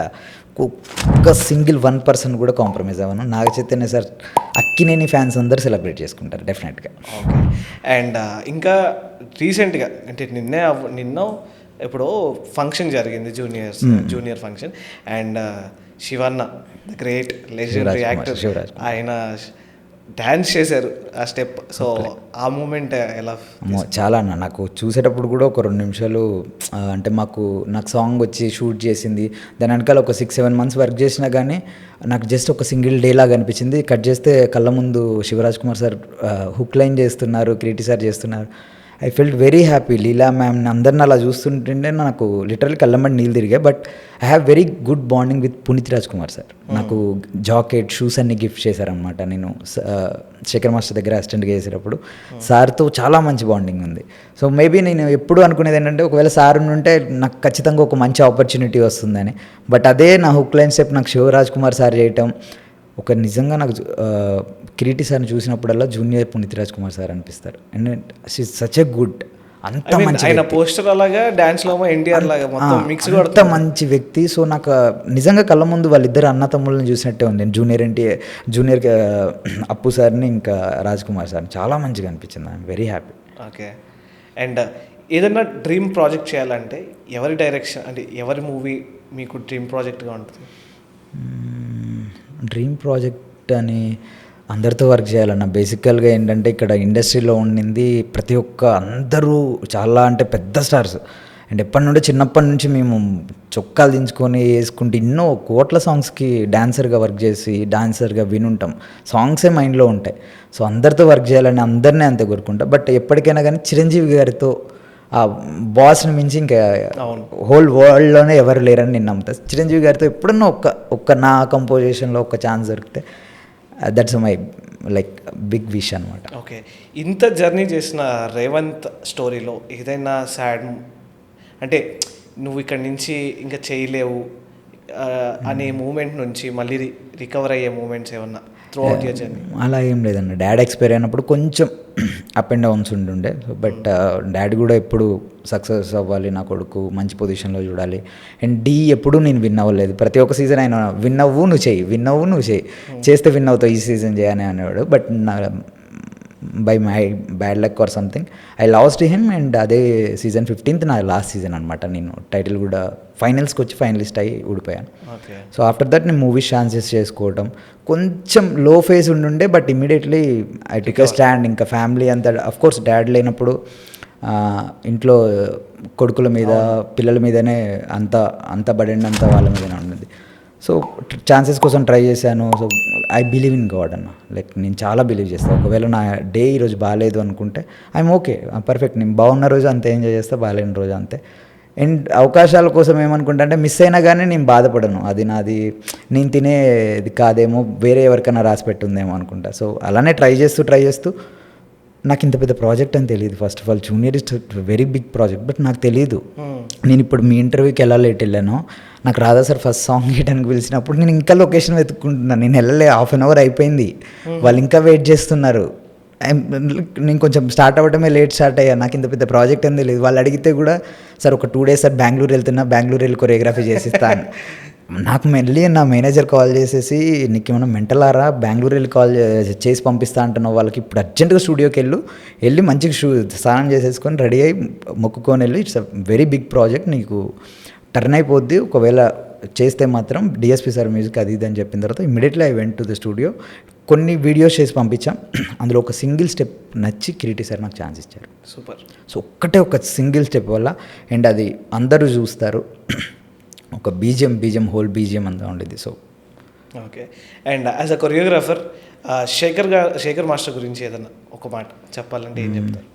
ఒక్క సింగిల్ 1% కూడా కాంప్రమైజ్ అవ్వను. నాగ చైతన్య సార్ అక్కినేని ఫ్యాన్స్ అందరూ సెలబ్రేట్ చేసుకుంటారు డెఫినెట్గా. ఓకే, అండ్ ఇంకా రీసెంట్గా అంటే నిన్న ఇప్పుడు ఫంక్షన్ జరిగింది, Junior function. And Shivanna the great legendary actor, ఆయన డ్యాన్స్ చేశారు ఆ స్టెప్. సో ఆ మూమెంట్ ఎలా? చాలా అన్న, నాకు చూసేటప్పుడు కూడా ఒక 2 నిమిషాలు అంటే నాకు సాంగ్ వచ్చి షూట్ చేసింది, దాని వెనకాల ఒక 6-7 months వర్క్ చేసినా కానీ నాకు జస్ట్ ఒక సింగిల్ డే లాగా అనిపించింది. కట్ చేస్తే కళ్ళ ముందు Shivaraj Kumar sir hook line చేస్తున్నారు, క్రియేటి సార్ చేస్తున్నారు. I felt very happy. Leela మ్యామ్ని అందరిని అలా చూస్తుంటే నాకు లిటరల్లీ కళ్ళమ్మడి నీళ్ళు తిరిగాయి. But I have very good bonding with Puneeth Raj Kumar sir. నాకు జాకెట్, షూస్ అన్ని గిఫ్ట్ చేశారనమాట. నేను శేఖర్ మాస్టర్ దగ్గర అసిస్టెంట్గా చేసేటప్పుడు సార్తో చాలా మంచి బాండింగ్ ఉంది. సో మేబీ నేను ఎప్పుడు అనుకునేది ఏంటంటే ఒకవేళ సార్ ఉంటే నాకు ఖచ్చితంగా ఒక మంచి ఆపర్చునిటీ వస్తుందని. బట్ అదే నా హుక్ లైన్ స్టెప్ నాకు శివరాజ్ కుమార్ సార్ చేయటం ఒక నిజంగా నాకు కిరీటి సార్ని చూసినప్పుడల్లా జూనియర్ పునీత్ రాజ్ కుమార్ సార్ అనిపిస్తారు. And she's such a good, అంత మంచి ఆయన పోస్టర్ అలాగా డాన్స్ లో ఎన్టీఆర్ లాగా మొత్తం మిక్స్, అంత మంచి వ్యక్తి. సో నాకు నిజంగా కళ్ళ ముందు వాళ్ళిద్దరు అన్న తమ్ముళ్ళని చూసినట్టే ఉంది. జూనియర్ అప్పు సార్ని ఇంకా రాజ్ కుమార్ సార్ని చాలా మంచిగా అనిపించింది. I'm very happy. Okay, and ఏదైనా డ్రీమ్ ప్రాజెక్ట్ చేయాలంటే ఎవరి డైరెక్షన్ అంటే ఎవరి మూవీ మీకు డ్రీమ్ ప్రాజెక్ట్గా ఉంటుంది? డ్రీమ్ ప్రాజెక్ట్ అని అందరితో వర్క్ చేయాలన్న. బేసికల్గా ఏంటంటే ఇక్కడ ఇండస్ట్రీలో ఉండింది ప్రతి ఒక్క అందరూ చాలా అంటే పెద్ద స్టార్స్. అండ్ చిన్నప్పటి నుంచి మేము చొక్కాలు దించుకొని వేసుకుంటే ఎన్నో కోట్ల సాంగ్స్కి డాన్సర్గా వర్క్ చేసి డాన్సర్గా వినుంటాం. సాంగ్సే మైండ్లో ఉంటాయి. సో అందరితో వర్క్ చేయాలని అందరినీ అంతే కోరుకుంటా. బట్ ఎప్పటికైనా కానీ చిరంజీవి గారితో ఆ బాస్ని మించి ఇంకా హోల్ వరల్డ్లోనే ఎవరు లేరని నేను నమ్ముతా. చిరంజీవి గారితో ఎప్పుడన్నా ఒక్క నా కంపోజిషన్లో ఒక ఛాన్స్ దొరికితే that's my like big wish అనమాట. ఓకే, ఇంత జర్నీ చేసిన రేవంత్ స్టోరీలో ఏదైనా సాడ్ అంటే నువ్వు ఇక్కడి నుంచి ఇంకా చేయలేవు అనే మూమెంట్ నుంచి మళ్ళీ రికవర్ అయ్యే మూమెంట్స్ ఏమన్నా త్రూ అవుట్ యువర్ జర్నీ? అలా ఏం లేదండి. డాడ్ ఎక్స్పైర్ అయినప్పుడు కొంచెం అప్ అండ్ డౌన్స్ ఉంటుండే. బట్ డాడీ కూడా ఎప్పుడు సక్సెస్ అవ్వాలి, నా కొడుకు మంచి పొజిషన్లో చూడాలి. అండ్ ఎప్పుడు నేను విన్ అవ్వలేదు. ప్రతి ఒక్క సీజన్ ఆయన విన్ అవ్వు నువ్వు చేయి చేస్తే విన్ అవుతావు, ఈ సీజన్ చేయని అనేవాడు. బట్ నా by my bad luck or something I last him. And అదే సీజన్ 15th నా లాస్ట్ సీజన్ అనమాట. నేను టైటిల్ కూడా ఫైనల్స్కి వచ్చి ఫైనలిస్ట్ అయ్యి ఊడిపోయాను. సో ఆఫ్టర్ దట్ నేను మూవీస్ ఛాన్సెస్ చేసుకోవడం కొంచెం లో ఫేస్ ఉండుండే. But immediately I took a stand. ఇంకా ఫ్యామిలీ అంతా అఫ్కోర్స్ డాడ్ లేనప్పుడు ఇంట్లో కొడుకుల మీద పిల్లల మీదనే అంత బడెండ్ అంతా వాళ్ళ మీదనే ఉన్నది. సో ఛాన్సెస్ కోసం ట్రై చేశాను. So I believe in God అన్న. లైక్ నేను చాలా బిలీవ్ చేస్తాను. ఒకవేళ నా డే ఈరోజు బాగాలేదు అనుకుంటే ఐఎమ్ ఓకే, పర్ఫెక్ట్. నేను బాగున్న రోజు అంతే ఎంజాయ్ చేస్తా, బాగాలేని రోజు అంతే. అండ్ అవకాశాల కోసం ఏమనుకుంటా అంటే మిస్ అయినా కానీ నేను బాధపడను. అది నాది, నేను తినేది కాదేమో, వేరే ఎవరికైనా రాసి పెట్టుందేమో అనుకుంటా. సో అలానే ట్రై చేస్తూ నాకు ఇంత పెద్ద ప్రాజెక్ట్ అని తెలియదు. First of all Junior is very big project. But నాకు తెలియదు. నేను ఇప్పుడు మీ ఇంటర్వ్యూకి ఎలా లేట్ వెళ్ళానో నాకు రాదా సార్ ఫస్ట్ సాంగ్ చేయడానికి పిలిచినప్పుడు నేను ఇంకా లొకేషన్ వెతుక్కుంటున్నాను. నేను వెళ్ళలే, 1/2 hour అయిపోయింది, వాళ్ళు ఇంకా వెయిట్ చేస్తున్నారు. నేను కొంచెం స్టార్ట్ అవ్వడమే లేట్ స్టార్ట్ అయ్యాను. నాకు ఇంత పెద్ద ప్రాజెక్ట్ అని తెలియదు. వాళ్ళు అడిగితే కూడా సార్ ఒక 2 days సార్ బెంగళూరు వెళ్తున్నా, బెంగళూరు వెళ్ళి కొరియోగ్రఫీ చేసిస్తాను. నాకు మళ్ళీ నా మేనేజర్ కాల్ చేసేసి నీకు ఏమన్నా మెంటలారా, బెంగళూరు వెళ్ళి చేసి పంపిస్తా అంటున్నావు, వాళ్ళకి ఇప్పుడు అర్జెంటుగా స్టూడియోకి వెళ్ళి మంచిగా స్నానం చేసేసుకొని రెడీ అయ్యి మొక్కుకొని వెళ్ళి, it's a very big project, నీకు టర్న్ అయిపోద్ది ఒకవేళ చేస్తే మాత్రం, డిఎస్పి సార్ మ్యూజిక్ అది ఇది అని చెప్పిన తర్వాత immediately I went to the studio. కొన్ని వీడియోస్ చేసి పంపించాం. అందులో ఒక సింగిల్ స్టెప్ నచ్చి కిరీటి సార్ నాకు ఛాన్స్ ఇచ్చారు. సూపర్. సో ఒక సింగిల్ స్టెప్ వల్ల, అండ్ అది అందరూ చూస్తారు. ఒక బీజిఎం హోల్ బీజిఎం అంతా ఉండేది. So okay. And as a choreographer Shekar master గురించి ఏదన్నా ఒక మాట చెప్పాలంటే ఏం చెప్తారు?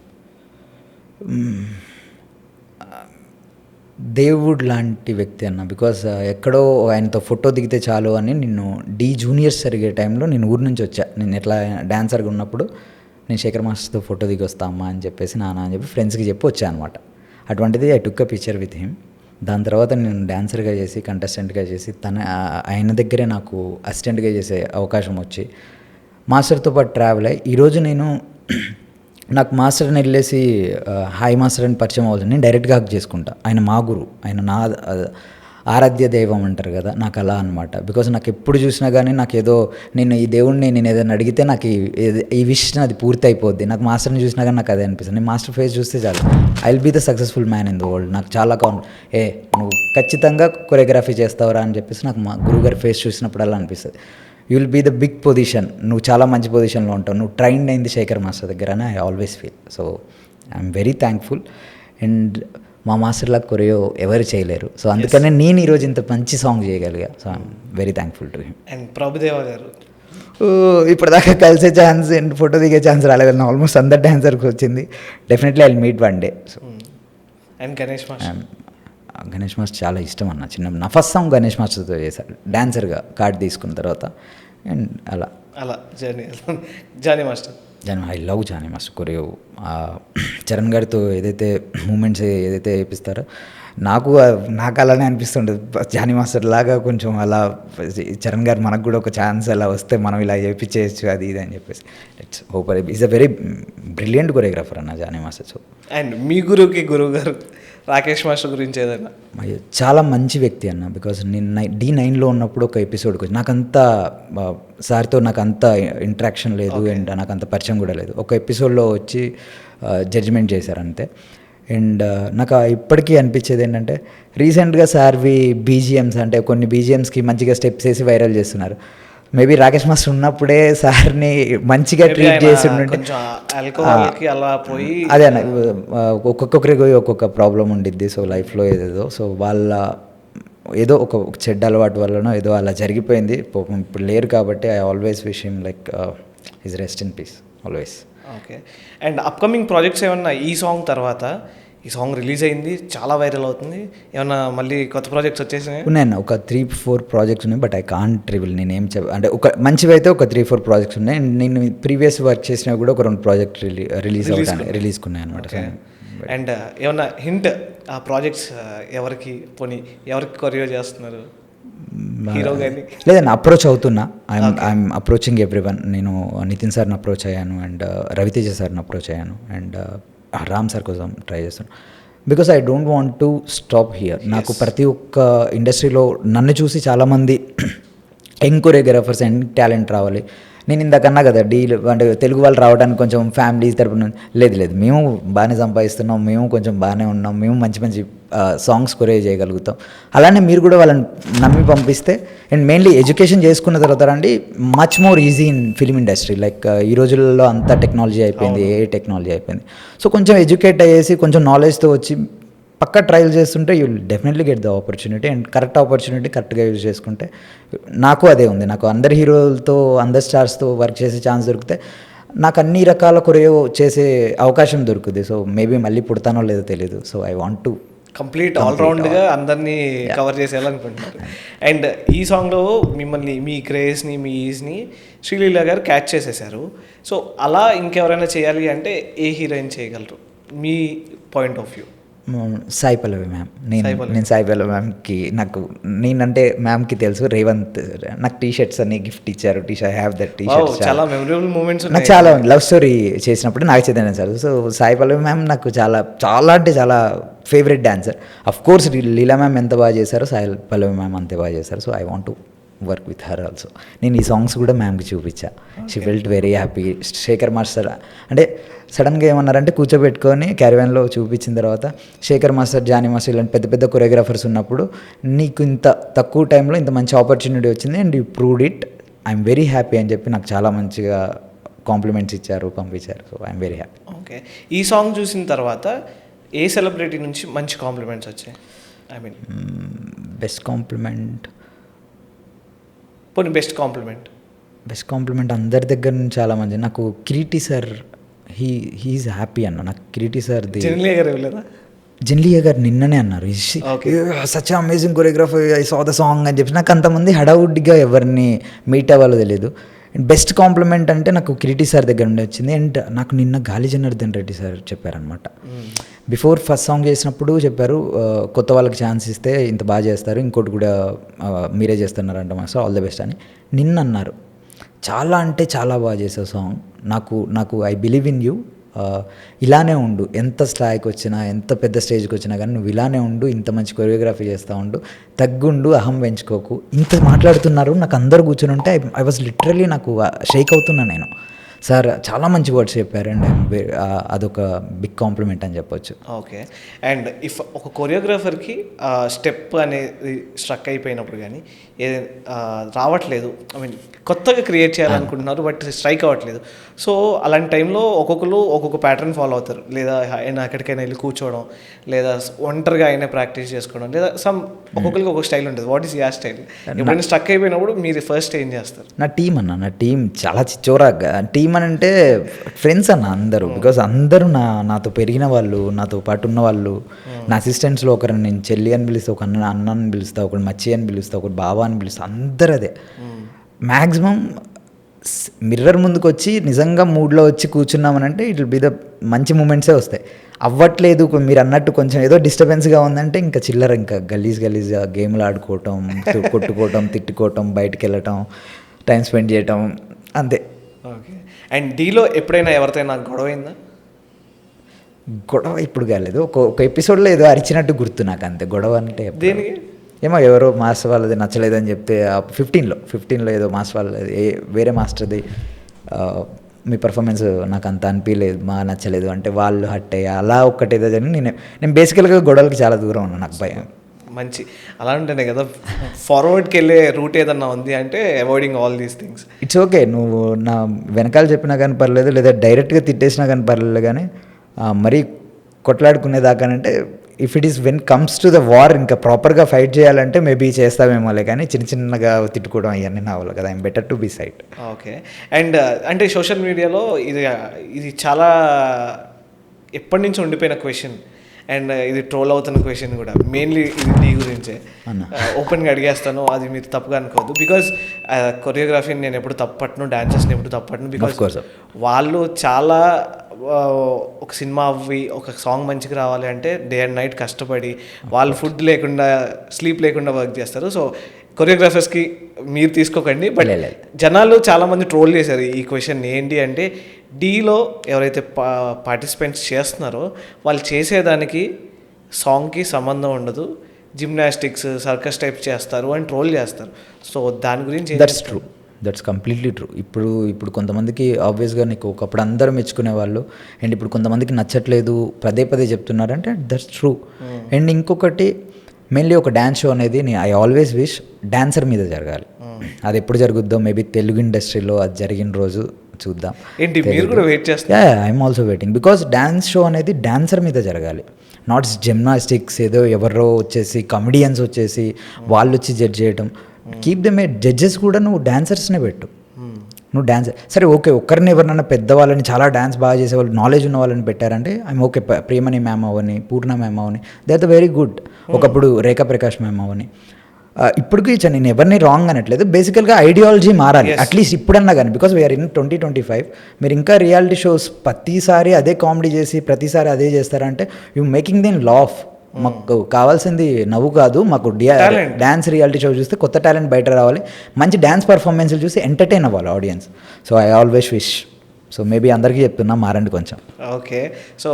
దేవుడు లాంటి వ్యక్తి అన్న. బికాస్ ఎక్కడో ఆయనతో ఫోటో దిగితే చాలు అని నిన్ను జూనియర్స్ జరిగే టైంలో నేను ఊరి నుంచి వచ్చా. నేను ఎట్లా డాన్సర్గా ఉన్నప్పుడు నేను శేఖర్ మాస్టర్తో ఫోటో దిగి వస్తా అమ్మా అని చెప్పేసి నాన్న అని చెప్పి ఫ్రెండ్స్కి చెప్పి వచ్చా అనమాట. అటువంటిది I took a picture with him. దాని తర్వాత నేను డాన్సర్గా చేసి కంటెస్టెంట్గా చేసి ఆయన దగ్గరే నాకు అసిస్టెంట్గా చేసే అవకాశం వచ్చి మాస్టర్తో పాటు ట్రావెల్ అయ్యి ఈరోజు నాకు మాస్టర్ని వెళ్ళేసి హాయ్ మాస్టర్ అని పరిచయం అవుతుంది. నేను డైరెక్ట్గా హక్ చేసుకుంటా. ఆయన మా గురు, ఆయన నా ఆరాధ్య దైవం అంటారు కదా, నాకు అలా అనమాట. బికాజ్ నాకు ఎప్పుడు చూసినా కానీ నాకు ఏదో నేను ఈ దేవుడిని నేను ఏదైనా అడిగితే నాకు ఈ విష్ అది పూర్తి అయిపోద్ది. నాకు మాస్టర్ని చూసినా కానీ నాకు అదే అనిపిస్తుంది. నేను మాస్టర్ ఫేస్ చూస్తే చాలు, I will be the successful man in the world. నాకు చాలా నువ్వు ఖచ్చితంగా కొరియోగ్రఫీ చేస్తావురా అని చెప్పేసి నాకు మా గురుగారి ఫేస్ చూసినప్పుడు అలా అనిపిస్తుంది. You will be the big position, నువ్వు చాలా మంచి పొజిషన్లో ఉంటావు, నువ్వు ట్రైన్డ్ అయింది శేఖర్ మాస్టర్ దగ్గర అని I always feel. So I'm very thankful. And మా మాస్టర్లా కొరియో ఎవరు చేయలేరు. సో అందుకనే నేను ఈరోజు ఇంత మంచి సాంగ్ చేయగలిగా. So I'm very thankful to him. And Prabhudeva garu ఇప్పటిదాకా కలిసే ఛాన్స్ అండ్ ఫోటో దిగే ఛాన్స్ రాలేదన్న. ఆల్మోస్ట్ అందరు డాన్సర్కి వచ్చింది. Definitely I will meet one day. So and Ganesh master చాలా ఇష్టం అన్న. నా ఫస్ట్ సాంగ్ గణేష్ మాస్టర్తో చేశారు డాన్సర్గా కార్డ్ తీసుకున్న తర్వాత. అండ్ అలా Jani master I love Jani master choreo. Charan గారితో ఏదైతే మూమెంట్స్ ఏదైతే వేపిస్తారో నాకు అలానే అనిపిస్తుంటుంది. జానీ మాస్టర్ లాగా కొంచెం అలా చరణ్ గారు మనకు కూడా ఒక ఛాన్స్ అలా వస్తే మనం ఇలా చేయించేయచ్చు అది ఇది అని చెప్పేసి it's hope. Is a very brilliant choreographer అన్న జానీ మాస్టర్. సో అండ్ మీ గురువు గారు రాకేష్ మాస్టర్ గురించి ఏదైనా? చాలా మంచి వ్యక్తి అన్న. బికాజ్ నేను D9లో ఉన్నప్పుడు ఒక ఎపిసోడ్కి వచ్చి నాకంత సార్తో నాకు అంత ఇంట్రాక్షన్ లేదు అండ్ నాకు అంత పరిచయం కూడా లేదు. ఒక ఎపిసోడ్లో వచ్చి జడ్జిమెంట్ చేశారు అంతే. అండ్ నాకు ఇప్పటికీ అనిపించేది ఏంటంటే రీసెంట్గా సార్వి బీజిఎమ్స్ అంటే కొన్ని బీజిఎమ్స్కి మంచిగా స్టెప్స్ వేసి వైరల్ చేస్తున్నారు. మేబీ రాకేష్ మాస్టర్ ఉన్నప్పుడే సార్ని మంచిగా ట్రీట్ చేసి ఉంటే అదే అన్న. ఒక్కొక్కరికి ఒక్కొక్క ప్రాబ్లం ఉండిద్ది సో లైఫ్లో ఏదేదో. సో వాళ్ళ ఏదో ఒక చెడ్డ అలవాటు వల్లనో ఏదో అలా జరిగిపోయింది. ఇప్పుడు లేరు కాబట్టి I always wish him like his rest in peace always. Okay. And upcoming projects ఏమన్నా ఈ సాంగ్ తర్వాత ఈ సాంగ్ రిలీజ్ అయింది, చాలా వైరల్ అవుతుంది. ఏమన్నా మళ్ళీ కొత్త ప్రాజెక్ట్స్ వచ్చేసినాయి? ఉన్నాయన్న ఒక 3-4 ప్రాజెక్ట్స్ ఉన్నాయి, బట్ ఐ కాంట్ రివీల్. నేనేం అంటే ఒక మంచివి అయితే ఒక 3-4 ప్రాజెక్ట్స్ ఉన్నాయి. అండ్ నేను ప్రీవియస్ వర్క్ చేసినవి కూడా ఒక 2 ప్రాజెక్ట్ రిలీజ్కి ఉన్నాయి అనమాట. అండ్ ఏమన్నా హింట్ ఆ ప్రాజెక్ట్స్ ఎవరికి కొరియో చేస్తున్నారు? హీరో కానీ లేదండి, అప్రోచ్ అవుతున్నా. I'm approaching everyone. నేను నితిన్ సార్ని అప్రోచ్ అయ్యాను, అండ్ రవితేజ సార్ని అప్రోచ్ అయ్యాను, అండ్ రామ్ సార్ కోసం ట్రై చేస్తాను. Because I don't want to stop here. నాకు ప్రతి ఒక్క ఇండస్ట్రీలో నన్ను చూసి చాలామంది యంగ్ కొరియోగ్రాఫర్స్ అండ్ టాలెంట్ రావాలి. నేను ఇందాకన్నా కదా డీల్ అంటే తెలుగు వాళ్ళు రావడానికి కొంచెం ఫ్యామిలీస్ తరపున లేదు మేము బాగానే సంపాదిస్తున్నాం, మేము కొంచెం బాగానే ఉన్నాం, మేము మంచి మంచి సాంగ్స్ కొరియో చేయగలుగుతాం. అలానే మీరు కూడా వాళ్ళని నమ్మి పంపిస్తే, అండ్ మెయిన్లీ ఎడ్యుకేషన్ చేసుకున్న తర్వాత అండి much more easy in film industry. Like ఈ రోజుల్లో అంతా టెక్నాలజీ అయిపోయింది, ఏ టెక్నాలజీ అయిపోయింది. సో కొంచెం ఎడ్యుకేట్ అయ్యేసి కొంచెం నాలెడ్జ్తో వచ్చి పక్కా ట్రయల్ చేస్తుంటే you will definitely get the opportunity. And correct opportunity కరెక్ట్గా యూజ్ చేసుకుంటే నాకు అదే ఉంది. నాకు అందరి హీరోలతో అందరి స్టార్స్తో వర్క్ చేసే ఛాన్స్ దొరికితే నాకు అన్ని రకాల కొరియో చేసే అవకాశం దొరుకుతుంది. సో మేబీ మళ్ళీ పుడతానో లేదో తెలియదు. So I want to complete ఆల్రౌండ్గా అందరినీ కవర్ చేసేయాలనుకుంటున్నారు. అండ్ ఈ సాంగ్లో మిమ్మల్ని మీ క్రేజ్ని మీ ఈజ్ని శ్రీలీల గారు క్యాచ్ చేసేసారు. సో అలా ఇంకెవరైనా చేయాలి అంటే ఏ హీరోయిన్ చేయగలరు మీ point of view? Sai Pallavi ma'am. నేను సాయి పల్లవి మ్యామ్కి నేనంటే మ్యామ్కి తెలుసు. రేవంత్ నాకు టీషర్ట్స్ అన్ని గిఫ్ట్ ఇచ్చారు. I have that T shirts. చాలా మెమరబుల్ మూమెంట్స్ నాకు చాలా లవ్ స్టోరీ చేసినప్పుడు నాకు Chaitanya sir. So Sai Pallavi ma'am నాకు చాలా చాలా అంటే చాలా favourite dancer. Of course Leela ma'am ఎంత బాగా చేశారో సాయి పల్లవి మ్యామ్ అంతే బాగా చేశారు. So I want to work with her also. నేను ఈ సాంగ్స్ కూడా మ్యామ్కి చూపించా. She felt very happy. Shekar master అంటే సడన్గా ఏమన్నారంటే కూర్చోబెట్టుకొని క్యారివాన్లో చూపించిన తర్వాత శేఖర్ మాస్టర్, జానీ మాస్టర్ ఇలాంటి పెద్ద పెద్ద కొరియోగ్రాఫర్స్ ఉన్నప్పుడు నీకు ఇంత తక్కువ టైంలో ఇంత మంచి ఆపర్చునిటీ వచ్చింది and you proved it. I'm very happy అని చెప్పి నాకు చాలా మంచిగా కాంప్లిమెంట్స్ ఇచ్చారు, పంపించారు. So I'm very happy. Okay, ఈ సాంగ్ చూసిన తర్వాత ఏ సెలబ్రిటీ నుంచి మంచి కాంప్లిమెంట్స్ వచ్చాయి? I mean best compliment best compliment అందరి దగ్గర నుంచి చాలా మంచి. నాకు కిరీటి సార్ హీఈస్ హ్యాపీ అన్న. నాకు కిరీటి సార్ జెన్లియా గారు నిన్ననే అన్నారు such amazing choreographer, I saw the song అని చెప్పి. నాకు అంతమంది హడావుడ్గా ఎవరిని మీట్ అవ్వాలో తెలియదు. అండ్ బెస్ట్ కాంప్లిమెంట్ అంటే నాకు కిరీటి సార్ దగ్గర నుండి వచ్చింది. అండ్ నాకు నిన్న గాలి జనార్దన్ రెడ్డి సార్ చెప్పారనమాట. బిఫోర్ ఫస్ట్ సాంగ్ చేసినప్పుడు చెప్పారు, కొత్త వాళ్ళకి ఛాన్స్ ఇస్తే ఇంత బాగా చేస్తారు, ఇంకోటి కూడా మీరే చేస్తున్నారంట మాస్టర్, ఆల్ ద బెస్ట్ అని నిన్న అన్నారు. చాలా అంటే చాలా బాగా చేసావు సాంగ్. నాకు ఐ బిలీవ్ ఇన్ యూ. ఇలానే ఉండు, ఎంత స్థాయికి వచ్చినా ఎంత పెద్ద స్టేజ్కి వచ్చినా కానీ నువ్వు ఇలానే ఉండు, ఇంత మంచి కొరియోగ్రఫీ చేస్తూ ఉండు, తగ్గుండు, అహం పెంచుకోకు. ఇంత మాట్లాడుతున్నారు, నాకు అందరు కూర్చొని ఉంటే ఐ వాజ్ లిటరలీ నాకు షేక్ అవుతున్నా నేను. సార్ చాలా మంచి వర్డ్స్ చెప్పారు అండ్ అదొక బిగ్ కాంప్లిమెంట్ అని చెప్పొచ్చు. ఓకే, అండ్ ఇఫ్ ఒక కొరియోగ్రాఫర్కి స్టెప్ అనేది స్ట్రక్ అయిపోయినప్పుడు కానీ రావట్లేదు, ఐ మీన్ కొత్తగా క్రియేట్ చేయాలనుకుంటున్నారు బట్ స్ట్రైక్ అవ్వట్లేదు. సో అలాంటి టైంలో ఒక్కొక్కరు ఒక్కొక్క ప్యాటర్న్ ఫాలో అవుతారు. లేదా ఆయన ఎక్కడికైనా వెళ్ళి కూర్చోవడం, లేదా ఒంటరిగా అయినా ప్రాక్టీస్ చేసుకోవడం, లేదా ఒక్కొక్కరికి ఒక్కొక్క స్టైల్ ఉంటుంది. What is your style? ఎప్పుడైనా స్ట్రక్ అయిపోయినప్పుడు మీరు ఫస్ట్ ఏం చేస్తారు? నా టీం చాలా చిచ్చోరా. టీం అని అంటే ఫ్రెండ్స్ అన్న అందరూ. బికాజ్ అందరూ నాతో పెరిగిన వాళ్ళు, నాతో పాటు ఉన్న వాళ్ళు. నా అసిస్టెంట్స్లో ఒకరిని నేను చెల్లి అని పిలుస్తా, ఒక అన్నని పిలుస్తా, ఒకటి మచ్చి అని పిలుస్తా, ఒకటి బాబా అని పిలుస్తా. అందరూ అదే. మ్యాక్సిమం మిర్రర్ ముందుకు వచ్చి నిజంగా మూడ్లో వచ్చి కూర్చున్నామనంటే ఇట్ విల్ బి ద మంచి మూమెంట్సే వస్తాయి. అవ్వట్లేదు మీరు అన్నట్టు కొంచెం ఏదో డిస్టర్బెన్స్గా ఉందంటే ఇంకా చిల్లర, ఇంకా గలీజ్గా గేమ్లు ఆడుకోవటం, కొట్టుకోవటం, తిట్టుకోవటం, బయటికి వెళ్ళటం, టైం స్పెండ్ చేయటం, అంతే. ఓకే, అండ్ డీలో ఎప్పుడైనా ఎవరితోనా గొడవ అయిందా? గొడవ ఇప్పుడు కాలేదు. ఒక ఎపిసోడ్లో ఏదో అరిచినట్టు గుర్తు నాకు, అంతే. గొడవ అంటే దేనికి ఏమో ఎవరో మాస్టర్ వాళ్ళది నచ్చలేదని చెప్తే 15లో ఏదో మాస్టర్ వాళ్ళది వేరే మాస్టర్ది మీ పర్ఫార్మెన్స్ నాకు అంత అనిపించలేదు, మా నచ్చలేదు అంటే వాళ్ళు హట్ అయ్యా అలా ఒక్కటేదో జరిగింది. నేను బేసికల్గా గొడవలకి చాలా దూరం ఉన్నాను. నాకు భయం. మంచి అలా ఉంటేనే కదా ఫార్వర్డ్కి వెళ్ళే రూట్ ఏదన్నా ఉంది అంటే avoiding all these things. It's okay, నువ్వు నా వెనకాల చెప్పినా కానీ పర్లేదు, లేదా డైరెక్ట్గా తిట్టేసినా కానీ పర్లేదు, కానీ మరీ కొట్లాడుకునేదాకానంటే if it is when comes to the war ఇంకా ప్రాపర్గా ఫైట్ చేయాలంటే మేబీ చేస్తామేమోలే, కానీ చిన్నగా తిట్టుకోవడం అవన్నీ నా వల్ల కదా. I'm better to be side. Okay, and అంటే సోషల్ మీడియాలో ఇది చాలా ఎప్పటి నుంచి ఉండిపోయిన క్వశ్చన్. అండ్ ఇది ట్రోల్ అవుతున్న క్వశ్చన్ కూడా మెయిన్లీ ఇది నీ గురించే. ఓపెన్గా అడిగేస్తాను, అది మీరు తప్పుగా అనుకోవద్దు. బికాజ్ కొరియోగ్రఫీని నేను ఎప్పుడు తప్పట్ను, డాన్సర్స్ని ఎప్పుడు తప్పట్ను. బికాజ్ వాళ్ళు చాలా ఒక సినిమా అవ్వి ఒక సాంగ్ మంచిగా రావాలి అంటే డే అండ్ నైట్ కష్టపడి వాళ్ళు ఫుడ్ లేకుండా స్లీప్ లేకుండా వర్క్ చేస్తారు. సో కొరియోగ్రాఫర్స్కి మీరు తీసుకోకండి. బట్ జనాలు చాలామంది ట్రోల్ చేశారు ఈ క్వశ్చన్. ఏంటి అంటే డీలో ఎవరైతే పార్టిసిపెంట్స్ చేస్తున్నారో వాళ్ళు చేసేదానికి సాంగ్కి సంబంధం ఉండదు, జిమ్నాస్టిక్స్ సర్కస్ టైప్ చేస్తారు అని ట్రోల్ చేస్తారు. సో దాని గురించి దట్స్ కంప్లీట్లీ ట్రూ. ఇప్పుడు కొంతమందికి ఆబ్వియస్గా నీకు ఒకప్పుడు అందరూ మెచ్చుకునే వాళ్ళు అండ్ ఇప్పుడు కొంతమందికి నచ్చట్లేదు పదే పదే చెప్తున్నారంటే దట్స్ ట్రూ. అండ్ ఇంకొకటి మెయిన్లీ ఒక డ్యాన్స్ షో అనేది ఐ ఆల్వేస్ విష్ డాన్సర్ మీద జరగాలి. అది ఎప్పుడు జరుగుద్దో మేబీ తెలుగు ఇండస్ట్రీలో అది జరిగిన రోజు చూద్దాం. I'm also waiting because dance show అనేది డాన్సర్ మీద జరగాలి, నాట్ జిమ్నాస్టిక్స్ ఏదో ఎవరో వచ్చేసి కమెడియన్స్ వచ్చేసి వాళ్ళు వచ్చి జడ్జ్ చేయడం. కీప్ దెమ్ ఏ జడ్జెస్ కూడా నువ్వు డాన్సర్స్నే పెట్టు. నువ్వు డాన్సర్ సరే ఓకే, ఒక్కరిని ఎవరినైనా పెద్దవాళ్ళని చాలా డాన్స్ బాగా చేసేవాళ్ళు నాలెడ్జ్ ఉన్న వాళ్ళని పెట్టారంటే ఐఎమ్ ఓకే. ప్రియమణి మ్యామ్ అవని, పూర్ణ మ్యామ్ అవని, they are the very good. ఒకప్పుడు రేఖా ప్రకాష్ మ్యామ్ అవని. ఇప్పటికీ నేను ఎవరిని రాంగ్ అనట్లేదు, బేసికల్గా ఐడియాలజీ మారాలి అట్లీస్ట్ ఇప్పుడన్నా కానీ. Because we're in 2025. మీరు ఇంకా రియాలిటీ షోస్ ప్రతిసారి అదే కామెడీ చేసి ప్రతిసారి అదే చేస్తారంటే యూ మేకింగ్ దెన్ లాఫ్. మాకు కావాల్సింది నవ్వు కాదు, మాకు డ్యాన్స్ రియాలిటీ షో చూస్తే కొత్త టాలెంట్ బయట రావాలి, మంచి డ్యాన్స్ పర్ఫార్మెన్స్లు చూసి ఎంటర్టైన్ అవ్వాలి audience. So I always wish. So maybe అందరికీ చెప్తున్నా మారండి కొంచెం. ఓకే, సో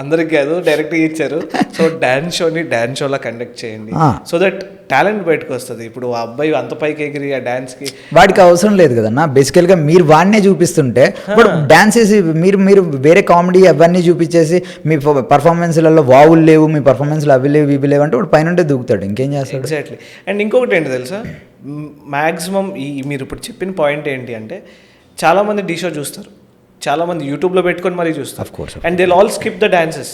అందరికి కాదు డైరెక్ట్గా ఇచ్చారు. సో డ్యాన్స్ షోని డ్యాన్స్ షోలా కండక్ట్ చేయండి సో దట్ టాలెంట్ బయటకు వస్తుంది. ఇప్పుడు ఆ అబ్బాయి అంత పైకి ఎగిరి ఆ డ్యాన్స్కి వాడికి అవసరం లేదు కదన్నా. బేసికల్గా మీరు వాడినే చూపిస్తుంటే ఇప్పుడు డాన్స్ వేసి మీరు వేరే కామెడీ అవన్నీ చూపించేసి మీ పర్ఫార్మెన్స్లలో వావులు లేవు, మీ పర్ఫార్మెన్స్లు అవి లేవు ఇవి లేవు అంటే వాడు పైన దూకుతాడు, ఇంకేం చేస్తాడు. ఎగ్జాక్ట్లీ. అండ్ ఇంకొకటి ఏంటి తెలుసా, మ్యాక్సిమం మీరు ఇప్పుడు చెప్పిన పాయింట్ ఏంటి అంటే చాలామంది డీ షో చూస్తారు, చాలామంది యూట్యూబ్లో పెట్టుకొని మరీ చూస్తారు. And they all skip the dances,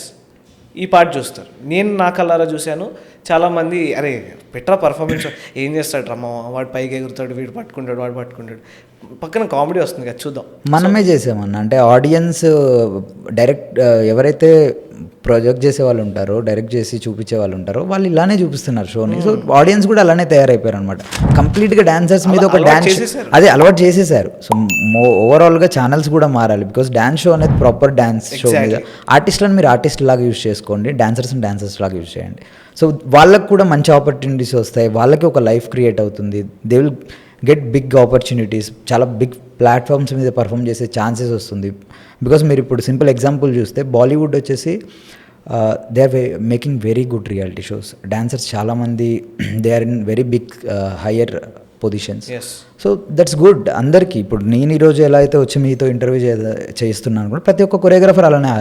ఈ పార్ట్ చూస్తారు. నేను నా కళ్ళారా చూశాను, చాలామంది అరే పెట్టరా పర్ఫార్మెన్స్ ఏం చేస్తాడు రమ్మ, వాడు పైకి ఎగురుతాడు, వీడు పట్టుకుంటాడు, వాడు పట్టుకుంటాడు, పక్కన కామెడీ వస్తుంది కదా చూద్దాం. మనమే చేసామన్న అంటే ఆడియన్స్ డైరెక్ట్ ఎవరైతే ప్రొజెక్ట్ చేసే వాళ్ళు ఉంటారో, డైరెక్ట్ చేసి చూపించే వాళ్ళు ఉంటారో వాళ్ళు ఇలానే చూపిస్తున్నారు షోని. సో ఆడియన్స్ కూడా అలానే తయారైపోయారు అనమాట. కంప్లీట్గా డాన్సర్స్ మీద ఒక డాన్స్ అదే అలవాటు చేసేసారు. సో ఓవరాల్గా ఛానల్స్ కూడా మారాలి. బికాస్ డాన్స్ షో అనేది ప్రాపర్ డాన్స్ షో మీద ఆర్టిస్ట్లను మీరు ఆర్టిస్ట్ లాగా యూజ్ చేసుకోండి, డాన్సర్స్ని డాన్సర్స్ లాగా యూజ్ చేయండి. సో వాళ్ళకు కూడా మంచి ఆపర్చునిటీస్ వస్తాయి, వాళ్ళకి ఒక లైఫ్ క్రియేట్ అవుతుంది, they will get big opportunities, చాలా బిగ్ ప్లాట్ఫామ్స్ మీద పర్ఫామ్ చేసే ఛాన్సెస్ వస్తుంది. బికాస్ మీరు ఇప్పుడు సింపుల్ ఎగ్జాంపుల్ చూస్తే బాలీవుడ్ వచ్చేసి they are making very good reality shows. Dancers చాలామంది they are in very big higher positions. So that's good అందరికీ. ఇప్పుడు నేను ఈరోజు ఎలా అయితే వచ్చి మీతో ఇంటర్వ్యూ చేస్తున్నాను కూడా ప్రతి ఒక్క కొరియోగ్రాఫర్ అలానే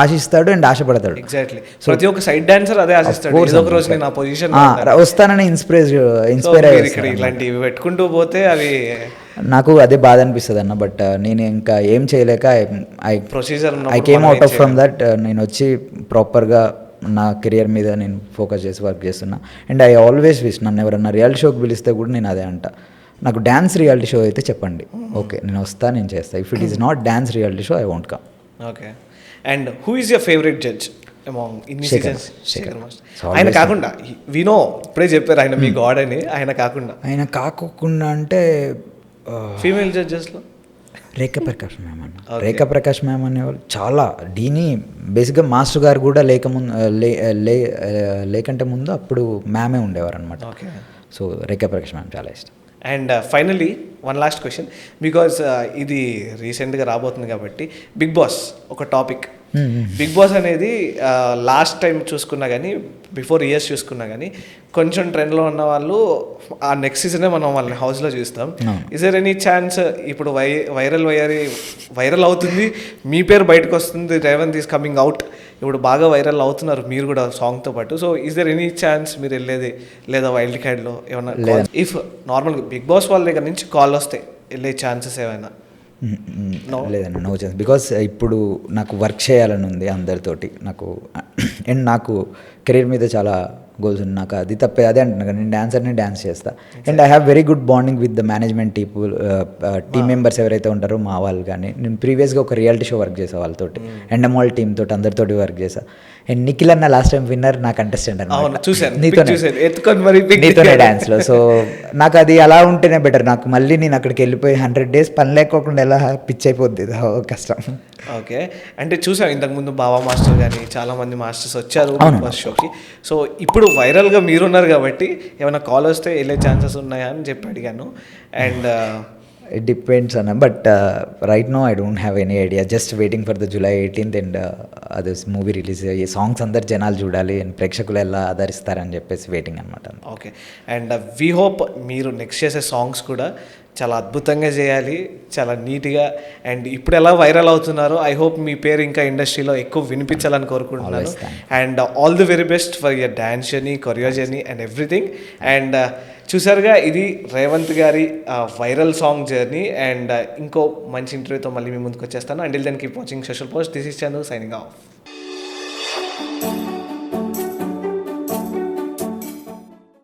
ఆశిస్తాడు అండ్ ఆశపడతాడు. ఎగ్జాక్ట్లీ. ప్రతి ఒక్క సైడ్ డాన్సర్ అదే ఆశిస్తాడు, ఒక రోజు నేను ఆ పొజిషన్ వస్తానని ఇన్స్పైర్ అయ్యి ఇలాంటివి పెట్టుకుంటూ పోతే అవి నాకు అదే బాధ అనిపిస్తుంది అన్న. బట్ నేను ఇంకా ఏం చేయలేక procedure I came out of from that. నేను వచ్చి ప్రాపర్గా నా కెరియర్ మీద నేను ఫోకస్ చేసి వర్క్ చేస్తున్నా. అండ్ ఐ ఆల్వేస్ విష్ నన్ను ఎవరన్నా రియాలిటీ షోకి పిలిస్తే కూడా నేను అదే అంట, నాకు డ్యాన్స్ రియాలిటీ షో అయితే చెప్పండి, ఓకే నేను వస్తా, నేను చేస్తా. If it is not dance reality show I won't come. Okay. And who is your favourite judge among ఇన్ని సీజన్స్? శేఖర్ మాస్టర్. ఆయన కాకుండా వినో ఇప్పుడే చెప్పారు ఆయన మీ గాడ్ అని, ఆయన కాకుండా అంటే ఫీమేల్ జడ్జెస్లో రేఖా ప్రకాష్ మ్యామ్ అన్న. రేఖా ప్రకాష్ మ్యామ్ అనేవాళ్ళు చాలా డీని బేసిక్గా మాస్టర్ గారు కూడా లేకంటే ముందు అప్పుడు మ్యామే ఉండేవారు అనమాట. సో రేఖా ప్రకాష్ మ్యామ్ చాలా ఇష్టం. And finally one last question, because ఇది రీసెంట్గా రాబోతుంది కాబట్టి బిగ్ బాస్ ఒక టాపిక్. బిగ్ బాస్ అనేది లాస్ట్ టైం చూసుకున్నా కానీ బిఫోర్ ఇయర్స్ చూసుకున్నా కానీ కొంచెం ట్రెండ్లో ఉన్న వాళ్ళు ఆ నెక్స్ట్ సీజనే మనం వాళ్ళని హౌస్లో చూస్తాం. ఇస్ దేర్ ఎనీ ఛాన్స్ ఇప్పుడు వైరల్ అవుతుంది, మీ పేరు బయటకు వస్తుంది, రేవంత్ ఈస్ కమింగ్ అవుట్, ఇప్పుడు బాగా వైరల్ అవుతున్నారు మీరు కూడా సాంగ్తో పాటు. So is there any chance మీరు వెళ్ళేది లేదా వైల్డ్ కార్డ్లో ఏమన్నా ఇఫ్ నార్మల్గా బిగ్ బాస్ వాళ్ళ దగ్గర నుంచి కాల్ వస్తాయి వెళ్ళే ఛాన్సెస్ ఏమైనా? లేదన్న, నో ఛాన్స్. బికాస్ ఇప్పుడు నాకు వర్క్ చేయాలని ఉంది అందరితోటి నాకు. అండ్ నాకు కెరీర్ మీద చాలా గోల్స్ ఉంది. నాకు అది తప్పే అదే అంటున్నా కదా, నేను డాన్సర్ని డాన్స్ చేస్తా. And I have very good bonding with the management team members ఎవరైతే ఉంటారో మా వాళ్ళు. కానీ నేను ప్రీవియస్గా ఒక రియాలిటీ షో వర్క్ చేసా వాళ్ళతోటి, ఎండమాల్ టీమ్ తోటి అందరితోటి వర్క్ చేసా. అండ్ నిఖిల్ అన్న లాస్ట్ టైం విన్నర్ నా కంటెస్టెంట్ అన్నమాట, నీతోనే డాన్స్లో. సో నాకు అది అలా ఉంటేనే బెటర్. నాకు మళ్ళీ నేను అక్కడికి వెళ్ళిపోయి 100 days పని లేకోకుండా ఎలా పిచ్ అయిపోద్ది, కష్టం. ఓకే, అంటే చూసాం ఇంతకుముందు బాబా మాస్టర్ కానీ చాలామంది మాస్టర్స్ వచ్చారు ఫస్ట్ షోకి. సో ఇప్పుడు వైరల్గా మీరున్నారు కాబట్టి ఏమైనా కాల్ వస్తే వెళ్ళే ఛాన్సెస్ ఉన్నాయా అని చెప్పి అడిగాను. అండ్ ఇట్ డిపెండ్స్ అన్న, but right now I don't have any idea. Just waiting for the July 18th and అది మూవీ రిలీజ్ అయ్యి సాంగ్స్ అందరు జనాలు చూడాలి అండ్ ప్రేక్షకులు ఎలా ఆదరిస్తారని చెప్పేసి వెయిటింగ్ అనమాట. ఓకే, అండ్ వీ హోప్ మీరు నెక్స్ట్ చేసే సాంగ్స్ కూడా చాలా అద్భుతంగా చేయాలి, చాలా నీట్గా. అండ్ ఇప్పుడు ఎలా వైరల్ అవుతున్నారో ఐ హోప్ మీ పేరు ఇంకా ఇండస్ట్రీలో ఎక్కువ వినిపించాలని కోరుకుంటున్నాను. And all the very best for your dance journey, choreo journey and everything. And చూసారుగా, ఇది రేవంత్ గారి వైరల్ సాంగ్ జర్నీ. అండ్ ఇంకో మంచి ఇంటర్వ్యూతో మళ్ళీ మీ ముందుకు వచ్చేస్తాను. Until then keep watching social post. This is Chandu signing of.